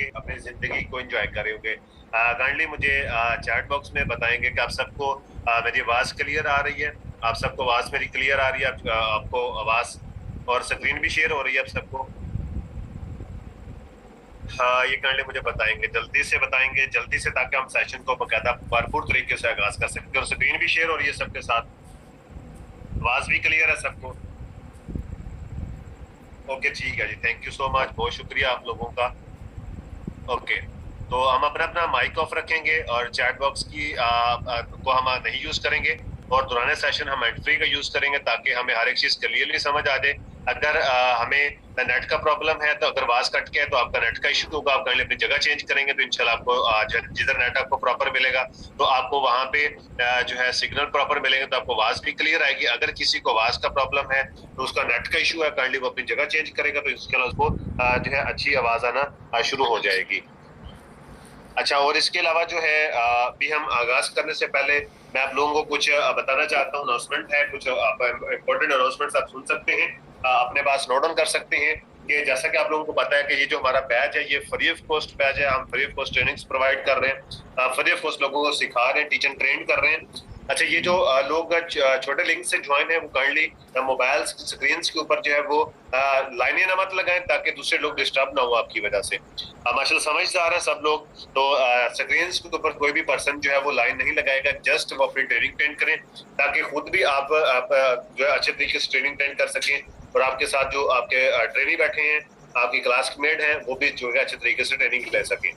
होंगे, अपनी जिंदगी को एंजॉय कर रहे होंगे। काइंडली मुझे चैट बॉक्स में बताएंगे कि आप सबको मेरी आवाज क्लियर आ रही है, आप सबको आवाज मेरी क्लियर आ रही है, आपको आवाज और स्क्रीन भी शेयर हो रही है आप सबको। हाँ, ये काइंडली मुझे बताएंगे, जल्दी से, ताकि हम सेशन को बकायदा भरपूर तरीके से आगाज कर सकते हैं और स्क्रीन भी शेयर हो रही है सबके साथ, आवाज भी क्लियर है सबको। ओके ठीक है जी, थैंक यू सो मच, बहुत शुक्रिया आप लोगों का। ओके, तो हम अपना अपना माइक ऑफ रखेंगे और चैट बॉक्स को हम नहीं यूज करेंगे और पुराने सेशन हम हैंड फ्री का यूज करेंगे ताकि हमें हर एक चीज क्लियरली समझ आ जाए। अगर हमें नेट का प्रॉब्लम है तो अगर आवाज कट के है तो आपका नेट का इशू होगा, आप कहीं अपनी जगह चेंज करेंगे तो इंशाल्लाह आपको जिधर नेट आपको प्रॉपर मिलेगा तो आपको वहां पे जो है सिग्नल प्रॉपर मिलेंगे तो आपको आवाज भी क्लियर आएगी। अगर किसी को आवाज का प्रॉब्लम है तो उसका नेट का इशू है, काइंडली वो अपनी जगह चेंज करेगा तो इसके उसको जो है अच्छी आवाज आना शुरू हो जाएगी। अच्छा, और इसके अलावा जो है अभी हम आगाज करने से पहले मैं आप लोगों को कुछ बताना चाहता हूँ। अनाउंसमेंट है, कुछ इम्पोर्टेंट अनाउंसमेंट आप सुन सकते हैं, अपने पास नोट डाउन कर सकते हैं कि जैसा कि आप लोगों को पता है कि ये जो हमारा बैच है ये फ्री ऑफ कॉस्ट बैच है। हम free of cost trainings provide कर रहे हैं, फ्री ऑफ कॉस्ट लोगों को सिखा रहे हैं, टीचर ट्रेन कर रहे हैं। अच्छा, ये जो लोग छोटे लिंक से ज्वाइन है वो काइंडली मोबाइल स्क्रीन के ऊपर जो है वो लाइनें ना मत लगाएं ताकि दूसरे लोग डिस्टर्ब ना हो आपकी वजह से। माशाल्लाह समझदार है सब लोग, तो स्क्रीन के ऊपर कोई भी पर्सन जो है वो लाइन नहीं लगाएगा, जस्ट वो अपनी ट्रेनिंग अटेंड करें ताकि खुद भी आप जो है अच्छे तरीके से ट्रेनिंग अटेंड कर सकें और आपके साथ जो आपके ट्रेनी बैठे हैं, आपकी क्लासमेट हैं, वो भी जो है अच्छे तरीके से ट्रेनिंग ले सकें।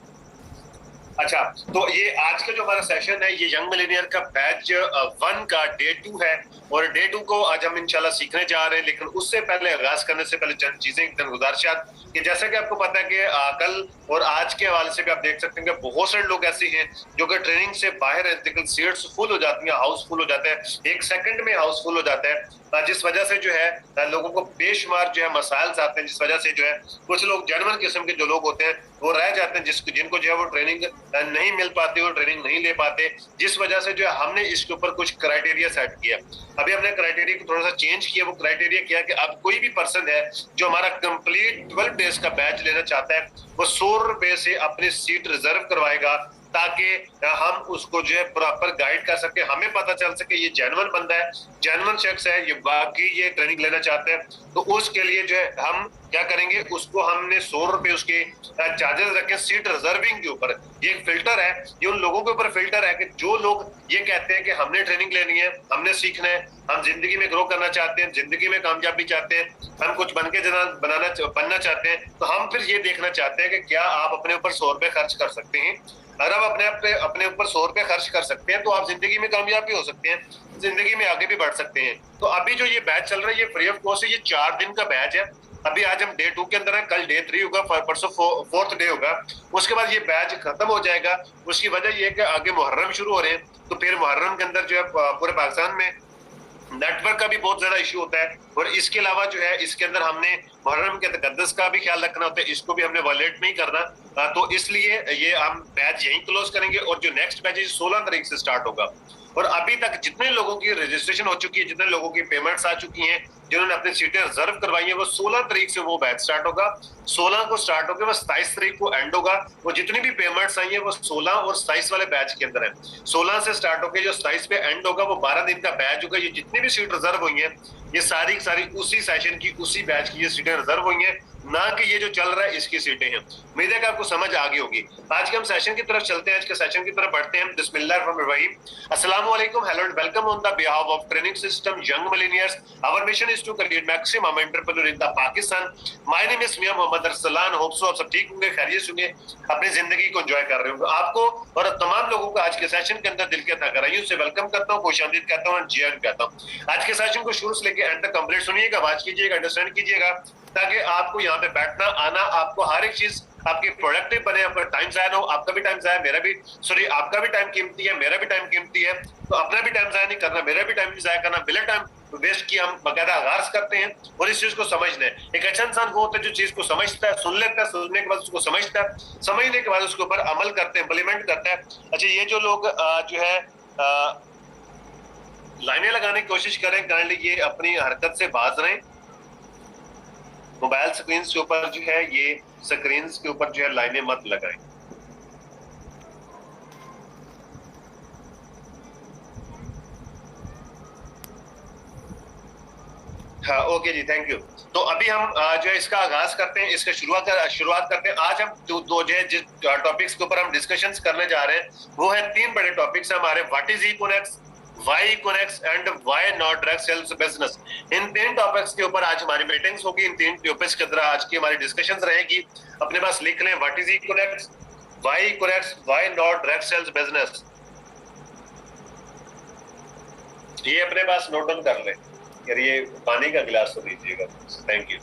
अच्छा, तो ये आज का जो हमारा सेशन है ये यंग मिलेनियर का बैच 1 का डे 2 है और डे 2 को आज हम इंशाल्लाह सीखने जा रहे हैं। लेकिन उससे पहले आगाज करने से पहले चंद चीजें, चंद गुजारिशात कि जैसा कि आपको पता है कि कल और आज के हवाले से भी आप देख सकते हैं कि बहुत सारे लोग ऐसे हैं जो कि ट्रेनिंग से बाहर है, लेकिन सीट्स फुल हो जाती हैं, हाउस फुल हो जाता है, एक सेकंड में हाउस फुल हो जाता है, जिस वजह से जो है लोगों को बेशुमार जो है मसाइल आते हैं, जिस वजह से जो है कुछ लोग जेन्युइन किस्म के जो लोग होते हैं वो रह जाते हैं, जिनको जो है वो ट्रेनिंग नहीं मिल पाती, वो ट्रेनिंग नहीं ले पाते, जिस वजह से जो है हमने इसके ऊपर कुछ क्राइटेरिया सेट किया। अभी हमने क्राइटेरिया को थोड़ा सा चेंज किया। वो क्राइटेरिया क्या है कि अब कोई भी पर्सन है जो हमारा कंप्लीट 12 डेज का बैच लेना चाहता है वो 100 रुपए से अपनी सीट रिजर्व करवाएगा ताकि हम उसको जो है प्रॉपर गाइड कर सके, हमें पता चल सके ये जेन्युइन बंदा है, जेन्युइन शख्स है, ये वाकई ये ट्रेनिंग लेना चाहते हैं। तो उसके लिए जो है हम क्या करेंगे, उसको हमने 100 रुपए उसके चार्जेस रखे सीट रिजर्विंग के ऊपर। ये एक फिल्टर है, ये उन लोगों के ऊपर फिल्टर है कि जो लोग ये कहते हैं कि हमने ट्रेनिंग लेनी है, हमने सीखना है, हम जिंदगी में ग्रो करना चाहते हैं, जिंदगी में कामयाबी चाहते हैं, हम कुछ बनना चाहते हैं, तो हम फिर ये देखना चाहते हैं कि क्या आप अपने ऊपर 100 रुपए खर्च कर सकते हैं। अगर आप अपने ऊपर 100 रुपए खर्च कर सकते हैं तो आप जिंदगी में कामयाब भी हो सकते हैं, जिंदगी में आगे भी बढ़ सकते हैं। तो अभी जो ये बैच चल रहा है ये फ्री ऑफ कॉस्ट है, ये 4 दिन का बैच है। अभी आज हम डे 2 के अंदर है, कल डे 3 होगा, परसों 4th डे होगा, उसके बाद ये बैच खत्म हो जाएगा। उसकी वजह ये है कि आगे मुहर्रम शुरू हो रहे हैं, तो फिर मुहर्रम के अंदर जो है पूरे पाकिस्तान में नेटवर्क का भी बहुत ज्यादा इशू होता है और इसके अलावा जो है इसके अंदर हमने मुहर्रम के तकद्दस का भी ख्याल रखना होता है, इसको भी हमने वायलेट नहीं करना। तो इसलिए ये हम बैच यहीं क्लोज करेंगे और जो नेक्स्ट बैच है 16 तारीख से स्टार्ट होगा। और अभी तक जितने लोगों की रजिस्ट्रेशन हो चुकी है, जितने लोगों की पेमेंट्स आ चुकी हैं, जिन्होंने अपनी सीटें रिजर्व करवाई है, वो 16 तारीख से वो बैच स्टार्ट होगा। 16 को स्टार्ट होकर वो 27 तारीख को एंड होगा। वो जितनी भी पेमेंट्स आई है वो 16 और 27 वाले बैच के अंदर है। 16 से स्टार्ट होकर जो 27 पे एंड होगा वो 12 दिन का बैच होगा। ये जितनी भी सीट रिजर्व हुई है ये सारी सारी उसी सेशन की, उसी बैच की ये सीटें रिजर्व हुई हैं, ना कि ये जो चल रहा है इसकी सीटें हैं। उम्मीद है कि आपको समझ आ गई होगी। आज के हम सेशन की तरफ चलते हैं, आज के सेशन की तरफ बढ़ते हैं। बिस्मिल्लाहिर्रहमानिर्रहीम, अस्सलाम वालेकुम, hello and welcome on the behalf of training system young millionaires. Our mission is to create maximum entrepreneur in the Pakistan. My name is Mian Muhammad Arsalan. Hope so आप सब ठीक होंगे, खैरियत से होंगे, अपनी जिंदगी को एंजॉय कर रहे होंगे। आपको और तमाम लोगों को आज के सेशन के अंदर दिल के गहराइयों से वेलकम करता हूँ, खुशामदीद कहता हूँ, जी कहता हूँ। आज के सेशन को शुरू से लेकर एंड तक कंप्लीट सुनिएगा, वाच कीजिएगा, अंडरस्टैंड कीजिएगा, ताकि आपको यहाँ पे बैठना आना, आपको हर एक चीज आपकी प्रोडक्टिव बने, आपका टाइम जाया ना हो। आपका भी टाइम जाया, मेरा भी सॉरी आपका भी टाइम कीमती है, मेरा भी टाइम कीमती है, तो अपना भी टाइम जाया नहीं करना, मेरा भी टाइम नहीं जाया करना। बिना टाइम वेस्ट किए हम बकायदा आगाज करते हैं और इस चीज को समझना है। एक अच्छा इंसान वो होता है जो चीज को समझता है, सुन लेता है, सुनने के बाद उसको समझता है, समझने के बाद उसके ऊपर अमल करते हैं, इम्प्लीमेंट करता है। अच्छा, ये जो लोग जो है लाइनें लगाने की कोशिश करें, काइंडली ये अपनी हरकत से बाज रहें। मोबाइल स्क्रीन के ऊपर जो है ये स्क्रीन के ऊपर जो है लाइनें मत लगाएं। हाँ ओके जी, थैंक यू। तो अभी हम जो है इसका आगाज करते हैं, इसका शुरुआत करते हैं। आज हम दो जो है जिस टॉपिक्स के ऊपर हम डिस्कशंस करने जा रहे हैं वो है तीन बड़े टॉपिक्स हमारे। What is Econex, why Econex and why not direct sales business. इन तीन टॉपिक्स के ऊपर आज हमारी मीटिंग्स होगी, इन तीन टॉपिक्स के अंदर आज की हमारी डिस्कशंस रहेगी। अपने पास लिख लें, what is Econex, why Econex, why not direct sales business. ये अपने पास नोट डाउन कर लें। यार ये पानी का गिलास तो दीजिएगा, thank you.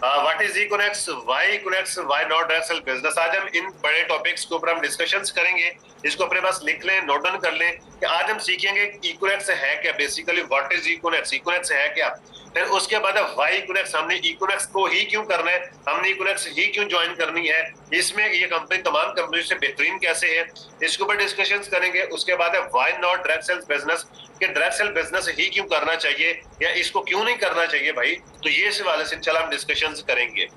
What is Econex, why Econex, why not direct sale business. आज हम इन बड़े टॉपिक्स के ऊपर हम डिस्कशंस करेंगे। इसको अपने पास लिख लें, नोट डाउन कर लें कि आज हम सीखेंगे इकोनेक्स है क्या, बेसिकली व्हाट इज इकोनेक्स, इकोनेक्स है क्या। फिर उसके बाद वाई इकोनेक्स, हमने इकोनेक्स को ही क्यों करना है, हमने इकोनेक्स ही क्यों ज्वाइन करनी है, इसमें ये कंपनी तमाम कंपनी से बेहतरीन कैसे है, इसके ऊपर डिस्कशंस करेंगे। उसके बाद है why not direct sales business, कि डायरेक्ट सेल बिजनेस ही क्यों करना चाहिए या इसको क्यों नहीं करना चाहिए भाई। तो ये इस वाले से इंशाल्लाह हम डिस्कशंस करेंगे।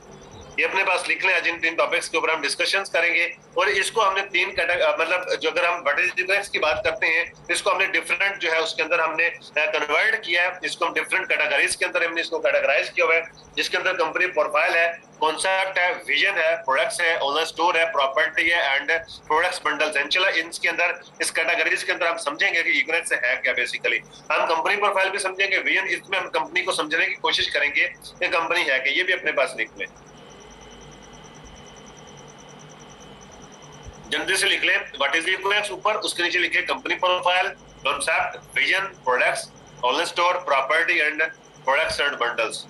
ये अपने पास लिख लें, आज इन तीन टॉपिक्स के ऊपर हम डिस्कशंस करेंगे। और इसको हमने तीन मतलब जो अगर हम वर्टिकल्स की बात करते हैं, इसको हमने डिफरेंट जो है उसके अंदर हमने कन्वर्ट किया है। इसको हम डिफरेंट कैटेगरीज के अंदर हमने इसको कैटेगराइज किया हुआ है, जिसके अंदर कंपनी प्रोफाइल है, कॉन्सेप्ट है, विजन है, प्रोडक्ट्स है, ऑनलाइन स्टोर है, प्रॉपर्टी है एंड प्रोडक्ट्स बंडल्स हैं। चलो इसके अंदर इस कैटेगरीज के अंदर हम समझेंगे कि इकोनेक्स है क्या। बेसिकली हम कंपनी प्रोफाइल भी समझेंगे, विजन, इसमें हम कंपनी को समझने की कोशिश करेंगे कि कंपनी है क्या। ये भी अपने पास लिख लें, जल्दी से लिख लें। व्हाट इज इकोनेक्स ऊपर, उसके नीचे लिखे company profile, concept, vision, products, online store, property and products and bundles.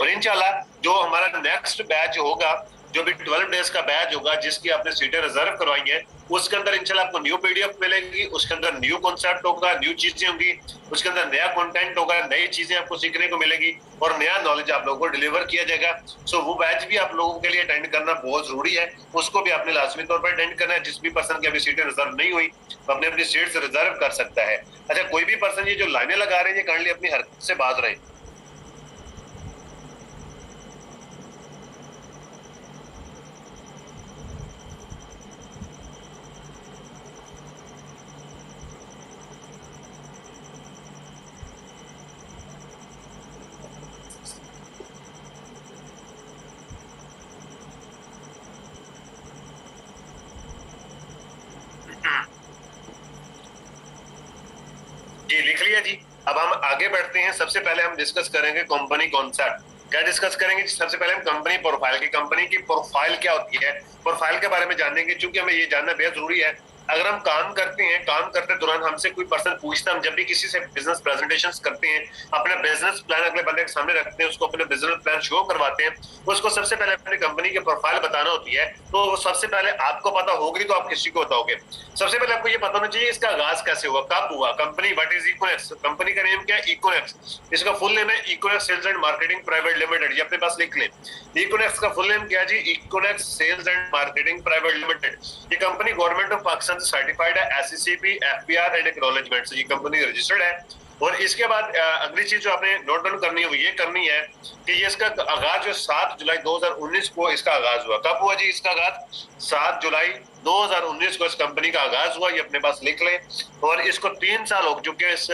और इंशाल्लाह जो हमारा नेक्स्ट बैच होगा, जो भी 12 डेज का बैच होगा, जिसकी आपने सीटें रिजर्व करवाई हैं, उसके अंदर इंशाल्लाह आपको न्यू पीडीएफ मिलेगी, उसके अंदर न्यू कॉन्सेप्ट होगा, न्यू चीजें होंगी, उसके अंदर नया कंटेंट होगा, नई चीजें आपको सीखने को मिलेगी और नया नॉलेज आप लोगों को डिलीवर किया जाएगा। सो वो बैच भी आप लोगों के लिए अटेंड करना बहुत जरूरी है, उसको भी आपने लाजमी तौर पर अटेंड करना है। जिस भी पर्सन की अभी सीटें रिजर्व नहीं हुई तो अपने अपनी सीट्स रिजर्व कर सकता है। अच्छा, कोई भी पर्सन ये जो लाइनें लगा रहे हैं ये काइंडली अपनी हरकत से बाज रहे हैं। जी लिख लिया जी। अब हम आगे बढ़ते हैं। सबसे पहले हम डिस्कस करेंगे कंपनी कॉन्सेप्ट। क्या डिस्कस करेंगे? सबसे पहले हम कंपनी प्रोफाइल की, कंपनी की प्रोफाइल क्या होती है, प्रोफाइल के बारे में जानेंगे, क्योंकि हमें ये जानना बेहद जरूरी है। अगर हम काम करते हैं, काम करते दौरान हमसे कोई पर्सन पूछता है, हम जब भी किसी से बिजनेस प्रेजेंटेशंस करते हैं, अपना बिजनेस प्लान अगले बंदे के सामने रखते हैं, उसको अपने बिजनेस प्लान शो करवाते हैं, उसको सबसे पहले अपनी कंपनी की प्रोफाइल बताना होती है। तो सबसे पहले आपको पता होगी तो आप किसी को बताओगे। सबसे पहले आपको ये पता होना चाहिए इसका आगाज कैसे हुआ, कब हुआ। Company what is Econex, company का नेम क्या है? इकोनेक्स। इसका फुल नेम है Econex sales and marketing private limited. ये अपने पास लिख लें, इकोनेक्स का फुल नेम क्या है जी? Econex sales and marketing private limited. ये कंपनी गवर्नमेंट ऑफ पाकिस्तान से सर्टिफाइड है, एससीसीपी, एफबीआर एंड एक्नॉलेजमेंट से ये कंपनी रजिस्टर्ड है। और इसके बाद अगली चीज जो आपने नोट डाउन करनी है वो ये करनी है कि ये इसका आगाज जो 7 जुलाई 2019 को इसका आगाज हुआ। कब हुआ जी इसका आगाज? 7 जुलाई 2019 को इस कंपनी का आगाज हुआ। ये अपने पास लिख लें। और इसको 3 साल हो चुके हैं इस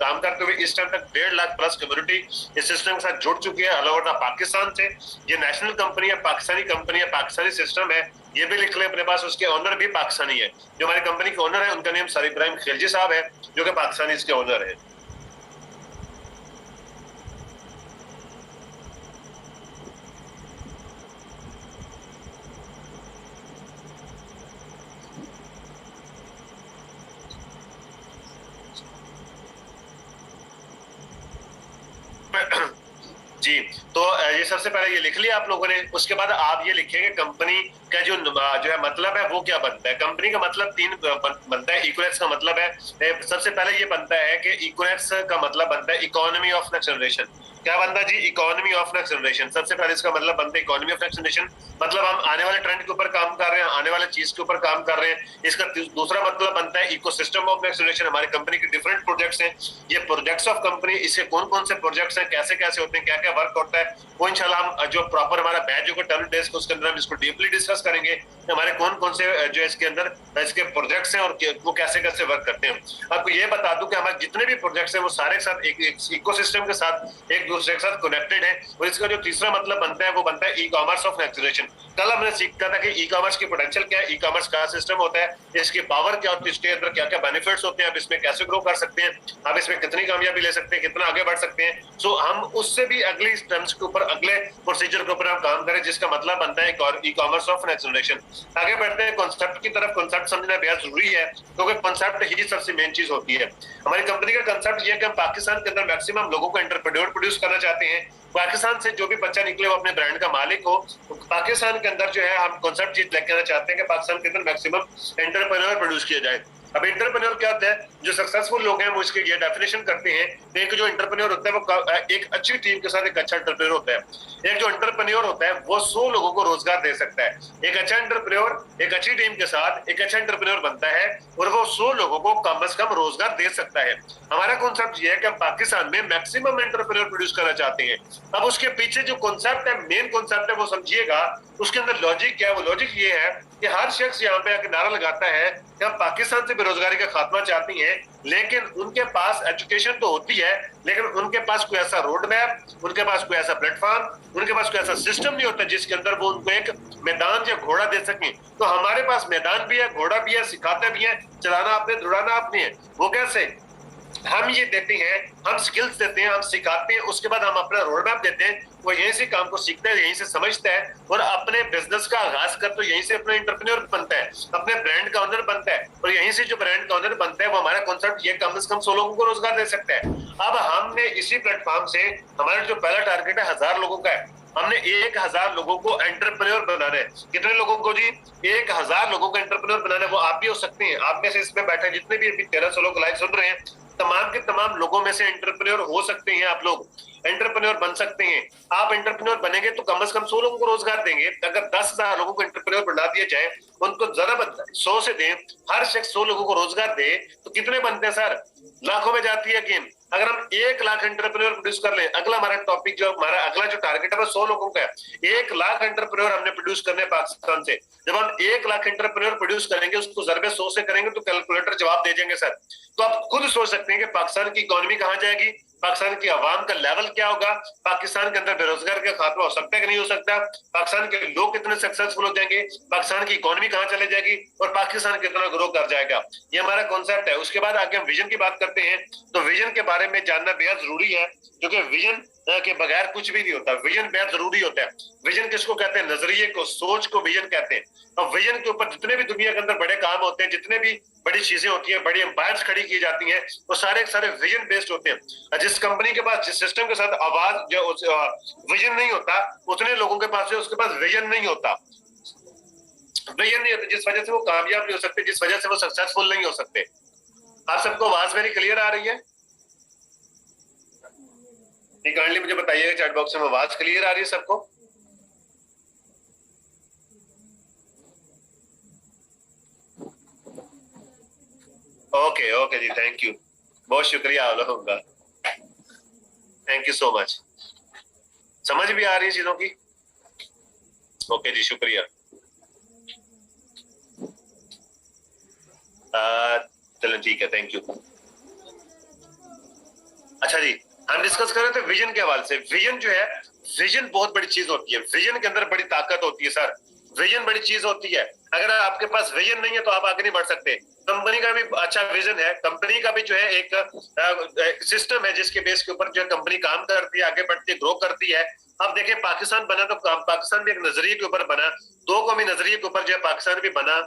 काम करते हुए। इस टाइम तक 1.5 लाख प्लस कम्युनिटी इस सिस्टम के साथ जुड़ चुकी है ऑल ओवर द पाकिस्तान से। ये नेशनल कंपनी है, पाकिस्तानी कंपनी है, पाकिस्तानी सिस्टम है। ये भी लिख लें अपने पास। उसके ओनर भी पाकिस्तानी है। जो हमारी कंपनी के ओनर है उनका नेम सर इब्राहिम खिलजी साहब है, जो कि पाकिस्तानी इसके ओनर है। जी, तो ये सबसे पहले ये लिख लिया आप लोगों ने। उसके बाद आप ये लिखेंगे कंपनी का जो है मतलब है वो क्या बनता है। कंपनी का मतलब 3 बनता है। इकोनेक्स का मतलब है, सबसे पहले ये बनता है कि इकोनेक्स का मतलब बनता है इकोनॉमी ऑफ नेक्स्ट जनरेशन। क्या बनता है जी? Economy of next generation. सबसे पहले इसका मतलब बनता है इकोनॉमी ऑफ नेक्स्ट जनरेशन। मतलब हम आने वाले ट्रेंड के ऊपर काम कर रहे हैं, आने वाले चीज के ऊपर काम कर रहे हैं। इसका दूसरा मतलब बनता है इकोसिस्टम ऑफ नेक्स्ट जनरेशन। हमारी कंपनी के डिफरेंट प्रोजेक्ट्स हैं, ये प्रोजेक्ट्स ऑफ कंपनी, इसके कौन कौन से प्रोजेक्ट्स हैं, कैसे कैसे होते हैं, क्या क्या वर्क होता है, वो इंशाल्लाह हम जो प्रॉपर हमारा बैच होगा 10 डेज को, उसके अंदर हम इसको डीपली डिस्कस करेंगे। हमारे कौन कौन से जो इसके अंदर इसके प्रोजेक्ट्स हैं और वो कैसे कैसे वर्क करते हैं। आपको ये बता दूं कि हमारे जितने भी प्रोजेक्ट्स हैं वो सारे के साथ एक इकोसिस्टम के साथ एक दूसरे के साथ कनेक्टेड है। और इसका जो तीसरा मतलब बनता है वो बनता है e commerce of next generation. कल हमने सीखा था कि ई कॉमर्स की पोटेंशियल क्या है, ई कॉमर्स का सिस्टम होता है, इसकी पावर क्या होती है, इसके अंदर क्या क्या बेनिफिट्स होते हैं, आप इसमें कैसे ग्रो कर सकते हैं, आप इसमें कितनी कामयाबी ले सकते हैं, कितना आगे बढ़ सकते हैं। सो हम उससे भी अगली स्टेप्स के ऊपर, अगले प्रोसीजर के ऊपर हम काम करें, जिसका मतलब बनता है e commerce of next generation. आगे बढ़ते हैं कॉन्सेप्ट की तरफ। कॉन्सेप्ट समझना बेहद जरूरी है क्योंकि कॉन्सेप्ट ही सबसे मेन चीज होती है। हमारी कंपनी का कॉन्सेप्ट ये है कि हम पाकिस्तान के अंदर मैक्सिमम लोगों को एंटरप्रेन्योर प्रोड्यूस करना चाहते हैं। पाकिस्तान से जो भी बच्चा निकले वो अपने ब्रांड का मालिक हो। तो पाकिस्तान के अंदर जो है हम कॉन्सेप्ट चीज लेके आना चाहते हैं कि पाकिस्तान के अंदर मैक्सिमम एंटरप्रेन्योर प्रोड्यूस किया जाए। अब एंटरप्रेन्योर क्या होता है? जो सक्सेसफुल लोग हैं वो इसके ये डेफिनेशन करते हैं। एक जो एंटरप्रेन्योर होता है वो एक अच्छी टीम के साथ एक अच्छा एंटरप्रेन्योर होता है। एक जो एंटरप्रेन्योर होता है वो 100 लोगों को रोजगार दे सकता है। एक अच्छा एंटरप्रेन्योर एक अच्छी टीम के साथ एक अच्छा एंटरप्रेन्योर बनता है और वो 100 लोगों को कम से कम रोजगार दे सकता है। हमारा कॉन्सेप्ट ये है कि हम पाकिस्तान में मैक्सिमम एंटरप्रेन्योर प्रोड्यूस करना चाहते हैं। अब उसके पीछे जो कॉन्सेप्ट है, मेन कॉन्सेप्ट है, वो समझिएगा। उसके अंदर लॉजिक क्या है? वो लॉजिक ये है कि हर शख्स यहाँ पे आके नारा लगाता है कि हम पाकिस्तान से बेरोजगारी का खात्मा चाहते हैं, लेकिन उनके पास एजुकेशन तो होती है, लेकिन उनके पास कोई ऐसा रोड मैप, उनके पास कोई ऐसा प्लेटफॉर्म, उनके पास कोई ऐसा सिस्टम नहीं होता जिसके अंदर वो उनको एक मैदान या घोड़ा दे सकें। तो हमारे पास मैदान भी है, घोड़ा भी है, सिखाते भी है, चलाना आपने, दौड़ाना आपने है। वो कैसे? हम ये देते हैं, हम स्किल्स देते हैं, हम सिखाते हैं, उसके बाद हम अपना रोड मैप देते हैं। वो यहीं से काम को सीखता है, यहीं से समझता है और अपने बिजनेस का आगाज कर, तो यहीं से अपना एंटरप्रेन्योर बनता है, अपने ब्रांड का ओनर बनता है। और यहीं से जो ब्रांड का ओनर बनता है वो हमारा कॉन्सेप्ट ये कम से कम 100 लोगों को रोजगार दे सकता है। अब हमने इसी प्लेटफॉर्म से, हमारा जो पहला टारगेट है 1000 लोगों का है, हमने 1000 लोगों को एंटरप्रेन्योर बनाना है। कितने लोगों को जी? 1000 लोगों को एंटरप्रेन्योर बनाना है। वो आप भी हो सकते हैं, आप में से इसमें बैठे जितने भी अभी 1300 लोग लाइव सुन रहे हैं, तमाम के तमाम लोगों में से एंटरप्रेन्योर हो सकते हैं। आप लोग एंटरप्रेन्योर बन सकते हैं। आप एंटरप्रेन्योर बनेंगे तो कम से कम 100 लोगों को रोजगार देंगे। अगर 10,000 लोगों को एंटरप्रेन्योर बना दिया जाए, उनको जरा 100 से दें, हर शख्स 100 लोगों को रोजगार दे, तो कितने बनते हैं सर? लाखों में जाती है गेम। अगर हम 1 लाख एंटरप्रेन्योर प्रोड्यूस कर लें, अगला हमारा टॉपिक जो हमारा अगला जो टारगेट है वो 100 लोगों का है। 1 लाख एंटरप्रेन्योर हमने प्रोड्यूस करने पाकिस्तान से। जब हम 1 लाख एंटरप्रेन्योर प्रोड्यूस करेंगे, उसको जरबे 100 से करेंगे तो कैलकुलेटर जवाब दे देंगे सर। तो आप खुद सोच सकते हैं कि पाकिस्तान की इकोनॉमी कहां जाएगी, पाकिस्तान की आवाम का लेवल क्या होगा, पाकिस्तान के अंदर बेरोजगार का खात्मा हो सकता है कि नहीं हो सकता, पाकिस्तान के लोग कितने सक्सेसफुल हो जाएंगे, पाकिस्तान की इकोनॉमी कहां चले जाएगी और पाकिस्तान कितना ग्रो कर जाएगा। ये हमारा कॉन्सेप्ट है। उसके बाद आगे हम विजन की बात करते हैं। तो विजन के बारे में जानना बेहद जरूरी है क्योंकि विजन के बगैर कुछ भी नहीं होता। विजन बेहद जरूरी होता है। विजन किसको कहते हैं? नजरिए को, सोच को विजन कहते हैं। अब विजन के ऊपर जितने भी दुनिया के अंदर बड़े काम होते हैं, जितने भी बड़ी चीजें होती हैं, बड़ी एम्पायर्स खड़ी की जाती हैं, वो सारे सारे विजन बेस्ड होते हैं। जिस कंपनी के पास, जिस सिस्टम के साथ आवाज जो विजन नहीं होता, उतने लोगों के पास जो उसके पास विजन नहीं होता, विजन नहीं होता, जिस वजह से वो कामयाब नहीं हो सकते, जिस वजह से वो सक्सेसफुल नहीं हो सकते। आप सबको आवाज मेरी क्लियर आ रही है? काइंडली मुझे बताइएगा चैट बॉक्स में, आवाज क्लियर आ रही है सबको? ओके ओके जी, थैंक यू, बहुत शुक्रिया आप लोगों का, थैंक यू सो मच। समझ भी आ रही है चीजों की? ओके जी, शुक्रिया। चलो ठीक है, थैंक यू। अच्छा जी, हम डिस्कस कर रहे थे विजन के हवाले से। विजन जो है, विजन बहुत बड़ी चीज होती है। विजन के अंदर बड़ी ताकत होती है सर। विजन बड़ी चीज होती है। अगर आपके पास विजन नहीं है तो आप आगे नहीं बढ़ सकते। कंपनी का भी अच्छा विजन है, कंपनी का भी जो है एक सिस्टम है जिसके बेस के ऊपर जो है कंपनी काम करती है, आगे बढ़ती है, ग्रो करती है। अब देखिए, पाकिस्तान बना तो पाकिस्तान भी एक नजरिए के ऊपर बना, 2 कौमी नजरिए के ऊपर जो है पाकिस्तान भी बना,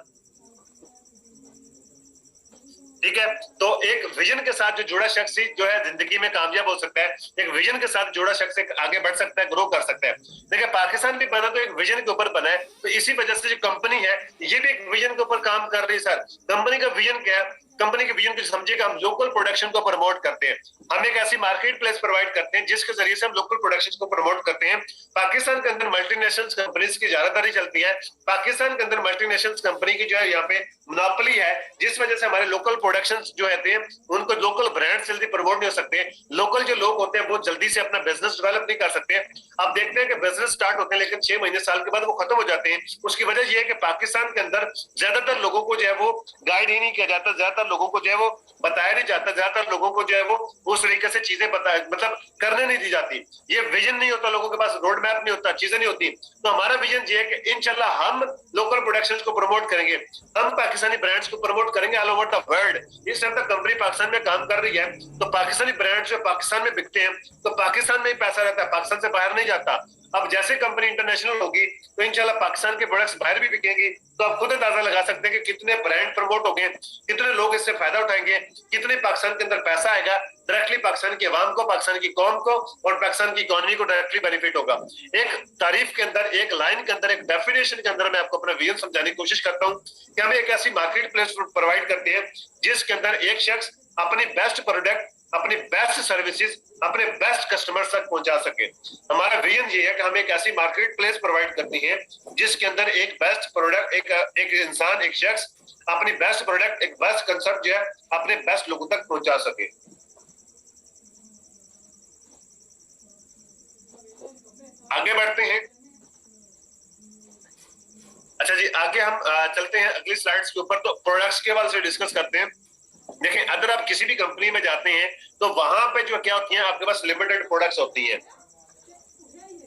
ठीक है। तो एक विजन के साथ जो जुड़ा शख्स ही जो है जिंदगी में कामयाब हो सकता है। एक विजन के साथ जुड़ा शख्स आगे बढ़ सकता है, ग्रो कर सकता है। देखिए, पाकिस्तान भी बना तो एक विजन के ऊपर बना है। तो इसी वजह से जो कंपनी है ये भी एक विजन के ऊपर काम कर रही है सर। कंपनी का विजन क्या है? कंपनी के विजन को समझिएगा, हम लोकल प्रोडक्शन को प्रमोट करते हैं। हम एक ऐसी मार्केट प्लेस प्रोवाइड करते हैं जिसके जरिए से हम लोकल प्रोडक्शन को प्रमोट करते हैं। पाकिस्तान के अंदर मल्टीनेशनल कंपनीज की ज्यादातर चलती है। पाकिस्तान के अंदर मल्टीनेशनल कंपनी की जो है यहाँ पे मोनोपोली है, जिस वजह से हमारे लोकल प्रोडक्शन जो रहते हैं उनको लोकल ब्रांड जल्दी प्रमोट नहीं हो सकते। लोकल जो लोग होते हैं वो जल्दी से अपना बिजनेस डेवलप नहीं कर सकते। आप देखते हैं कि बिजनेस स्टार्ट होते हैं लेकिन 6 महीने साल के बाद वो खत्म हो जाते हैं। उसकी वजह यह है कि पाकिस्तान के अंदर ज्यादातर लोगों को जो है वो गाइड ही नहीं किया जाता, ज्यादातर लोगों को जो है वो बताया नहीं जाता, ज्यादातर लोगों को जो है वो उस तरीके से चीजें मतलब करने नहीं दी जाती। ये विजन नहीं होता, लोगों के पास रोड मैप नहीं होता, चीजें नहीं होती। तो हमारा विजन ये है कि इंशाल्लाह हम लोकल प्रोडक्शंस को प्रमोट करेंगे, हम पाकिस्तानी ब्रांड्स को प्रमोट करेंगे ऑल ओवर द वर्ल्ड। इस टाइम तक कंपनी पाकिस्तान में काम कर रही है तो पाकिस्तानी ब्रांड्स जो पाकिस्तान में बिकते हैं तो पाकिस्तान में ही पैसा रहता है, पाकिस्तान से बाहर नहीं जाता। अब जैसे कंपनी इंटरनेशनल होगी तो इंशाल्लाह पाकिस्तान के प्रोडक्ट्स बाहर भी बिकेंगी। तो आप खुद अंदाजा लगा सकते हैं कि कितने ब्रांड प्रमोट हो गए, कितने लोग इससे फायदा उठाएंगे, कितने पाकिस्तान के अंदर पैसा आएगा डायरेक्टली पाकिस्तान की आवाम को, पाकिस्तान की कौम को और पाकिस्तान की इकोनॉमी को डायरेक्टली बेनिफिट होगा। एक तारीफ के अंदर, एक लाइन के अंदर, एक डेफिनेशन के अंदर मैं आपको अपना विजन समझाने की कोशिश करता हूँ कि हम एक ऐसी मार्केट प्लेस प्रोवाइड करते हैं जिसके अंदर एक शख्स अपनी बेस्ट प्रोडक्ट, अपनी बेस्ट सर्विसेज, अपने बेस्ट कस्टमर्स तक पहुंचा सके। हमारा विजन ये है कि हम एक ऐसी मार्केट प्लेस प्रोवाइड करते हैं जिसके अंदर एक बेस्ट प्रोडक्ट, एक इंसान, एक शख्स अपनी बेस्ट प्रोडक्ट, एक बेस्ट कंसेप्ट जो है अपने बेस्ट लोगों तक पहुंचा सके। आगे बढ़ते हैं। अच्छा जी, आगे हम चलते हैं अगली स्लाइड्स के ऊपर। तो प्रोडक्ट्स के बारे में डिस्कस करते हैं। देखें, अगर आप किसी भी कंपनी में जाते हैं तो वहां पे जो क्या होती है, आपके पास लिमिटेड प्रोडक्ट्स होती हैं,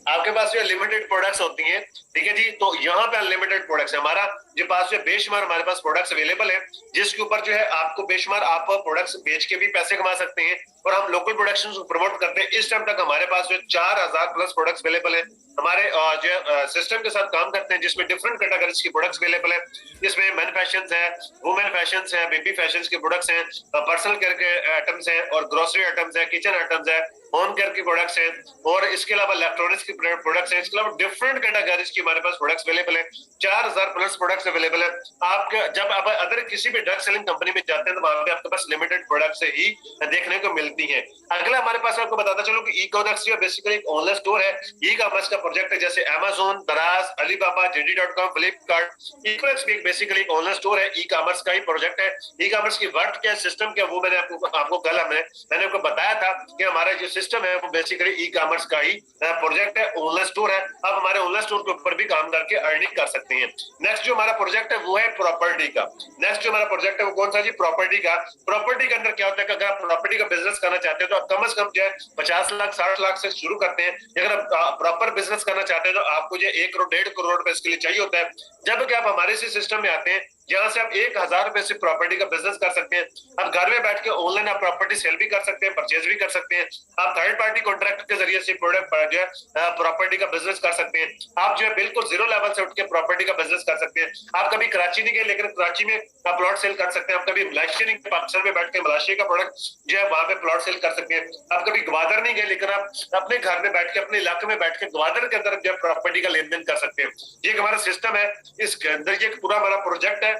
आपके पास जो लिमिटेड प्रोडक्ट्स होती हैं, ठीक है जी। तो यहाँ पे अनलिमिटेड प्रोडक्ट्स है। हमारा जो पास जो बेशुमार हमारे पास प्रोडक्ट्स अवेलेबल है जिसके ऊपर जो है आपको बेशुमार आप प्रोडक्ट्स बेच के भी पैसे कमा सकते हैं और हम लोकल प्रोडक्शन को प्रमोट करते हैं। इस टाइम तक हमारे पास जो 4000 प्लस प्रोडक्ट्स अवेलेबल है। हमारे जो सिस्टम के साथ काम करते हैं जिसमें डिफरेंट कैटेगरीज की प्रोडक्ट्स अवेलेबल है। इसमें मैन फैशंस है, वुमेन फैशंस है, बेबी फैशंस के प्रोडक्ट्स हैं, पर्सनल केयर के आइटम्स हैं और ग्रोसरी आइटम्स है, किचन आइटम्स है, होम केयर की प्रोडक्ट्स हैं और इसके अलावा इलेक्ट्रॉनिक्स की प्रोडक्ट्स हैं। इसके अलावा डिफरेंट कैटेगरीज की हमारे पास प्रोडक्ट्स अवेलेबल है। 4000 प्लस प्रोडक्ट्स अवेलेबल है। आपके जब आप अदर किसी भी ड्रग सेलिंग कंपनी में जाते हैं तो वहां पे आपके पास लिमिटेड प्रोडक्ट्स ही देखने को मिलती हैं। अगला हमारे पास आपको बताता चलो कि ई-कॉमर्स जो बेसिकली एक ऑनलाइन स्टोर है। ई-कॉमर्स का प्रोजेक्ट है जैसे Amazon, दराज, अलीबाबा, JD.com, फ्लिपकार्ट। ई-कॉमर्स भी एक बेसिकली ऑनलाइन स्टोर है, ई-कॉमर्स का ही प्रोजेक्ट है। ई-कॉमर्स की वर्क क्या सिस्टम क्या वो मैंने आपको कल मैंने आपको बताया था कि हमारा जो सिस्टम है वो बेसिकली ई-कॉमर्स का ही प्रोजेक्ट है, ऑनलाइन स्टोर है। अब हमारे ऑनलाइन स्टोर के ऊपर भी काम करके अर्निंग कर सकते हैं। नेक्स्ट जो हमारा प्रोजेक्ट है वो है प्रॉपर्टी का। नेक्स्ट जो हमारा प्रोजेक्ट है वो कौन सा जी? प्रॉपर्टी का। प्रॉपर्टी के अंदर क्या होता है कि अगर आप प्रॉपर्टी का बिजनेस करना चाहते हैं तो आप कम से कम जो है 50 लाख 60 लाख से शुरू करते हैं। अगर आप प्रॉपर बिजनेस करना चाहते हैं तो आपको जो 1 करोड़ 1.5 करोड़ रुपए इसके लिए चाहिए होता है। जब कि आप हमारे इसी सिस्टम में आते हैं जहां से आप 1000 रुपए से प्रॉपर्टी का बिजनेस कर सकते हैं। आप घर में बैठ के ऑनलाइन आप प्रॉपर्टी सेल भी कर सकते हैं, परचेज भी कर सकते हैं। आप थर्ड पार्टी कॉन्ट्रैक्ट के जरिए से प्रोडक्ट जो है प्रॉपर्टी का बिजनेस कर सकते हैं। आप जो है बिल्कुल जीरो लेवल से उठ के प्रॉपर्टी का बिजनेस कर सकते हैं। आप कभी कराची नहीं गए लेकिन कराची में आप प्लॉट सेल कर सकते हैं। आप कभी मलेशिया नहीं गए, पाकिस्तान में बैठ के मलेशिया का प्रोडक्ट जो है वहां पे प्लॉट सेल कर सकते हैं। आप कभी ग्वादर नहीं गए लेकिन आप अपने घर में बैठ के, अपने इलाके में बैठ के ग्वादर के अंदर जो प्रॉपर्टी का लेन देन कर सकते हैं। ये हमारा सिस्टम है, इसके अंदर ये पूरा हमारा प्रोजेक्ट है।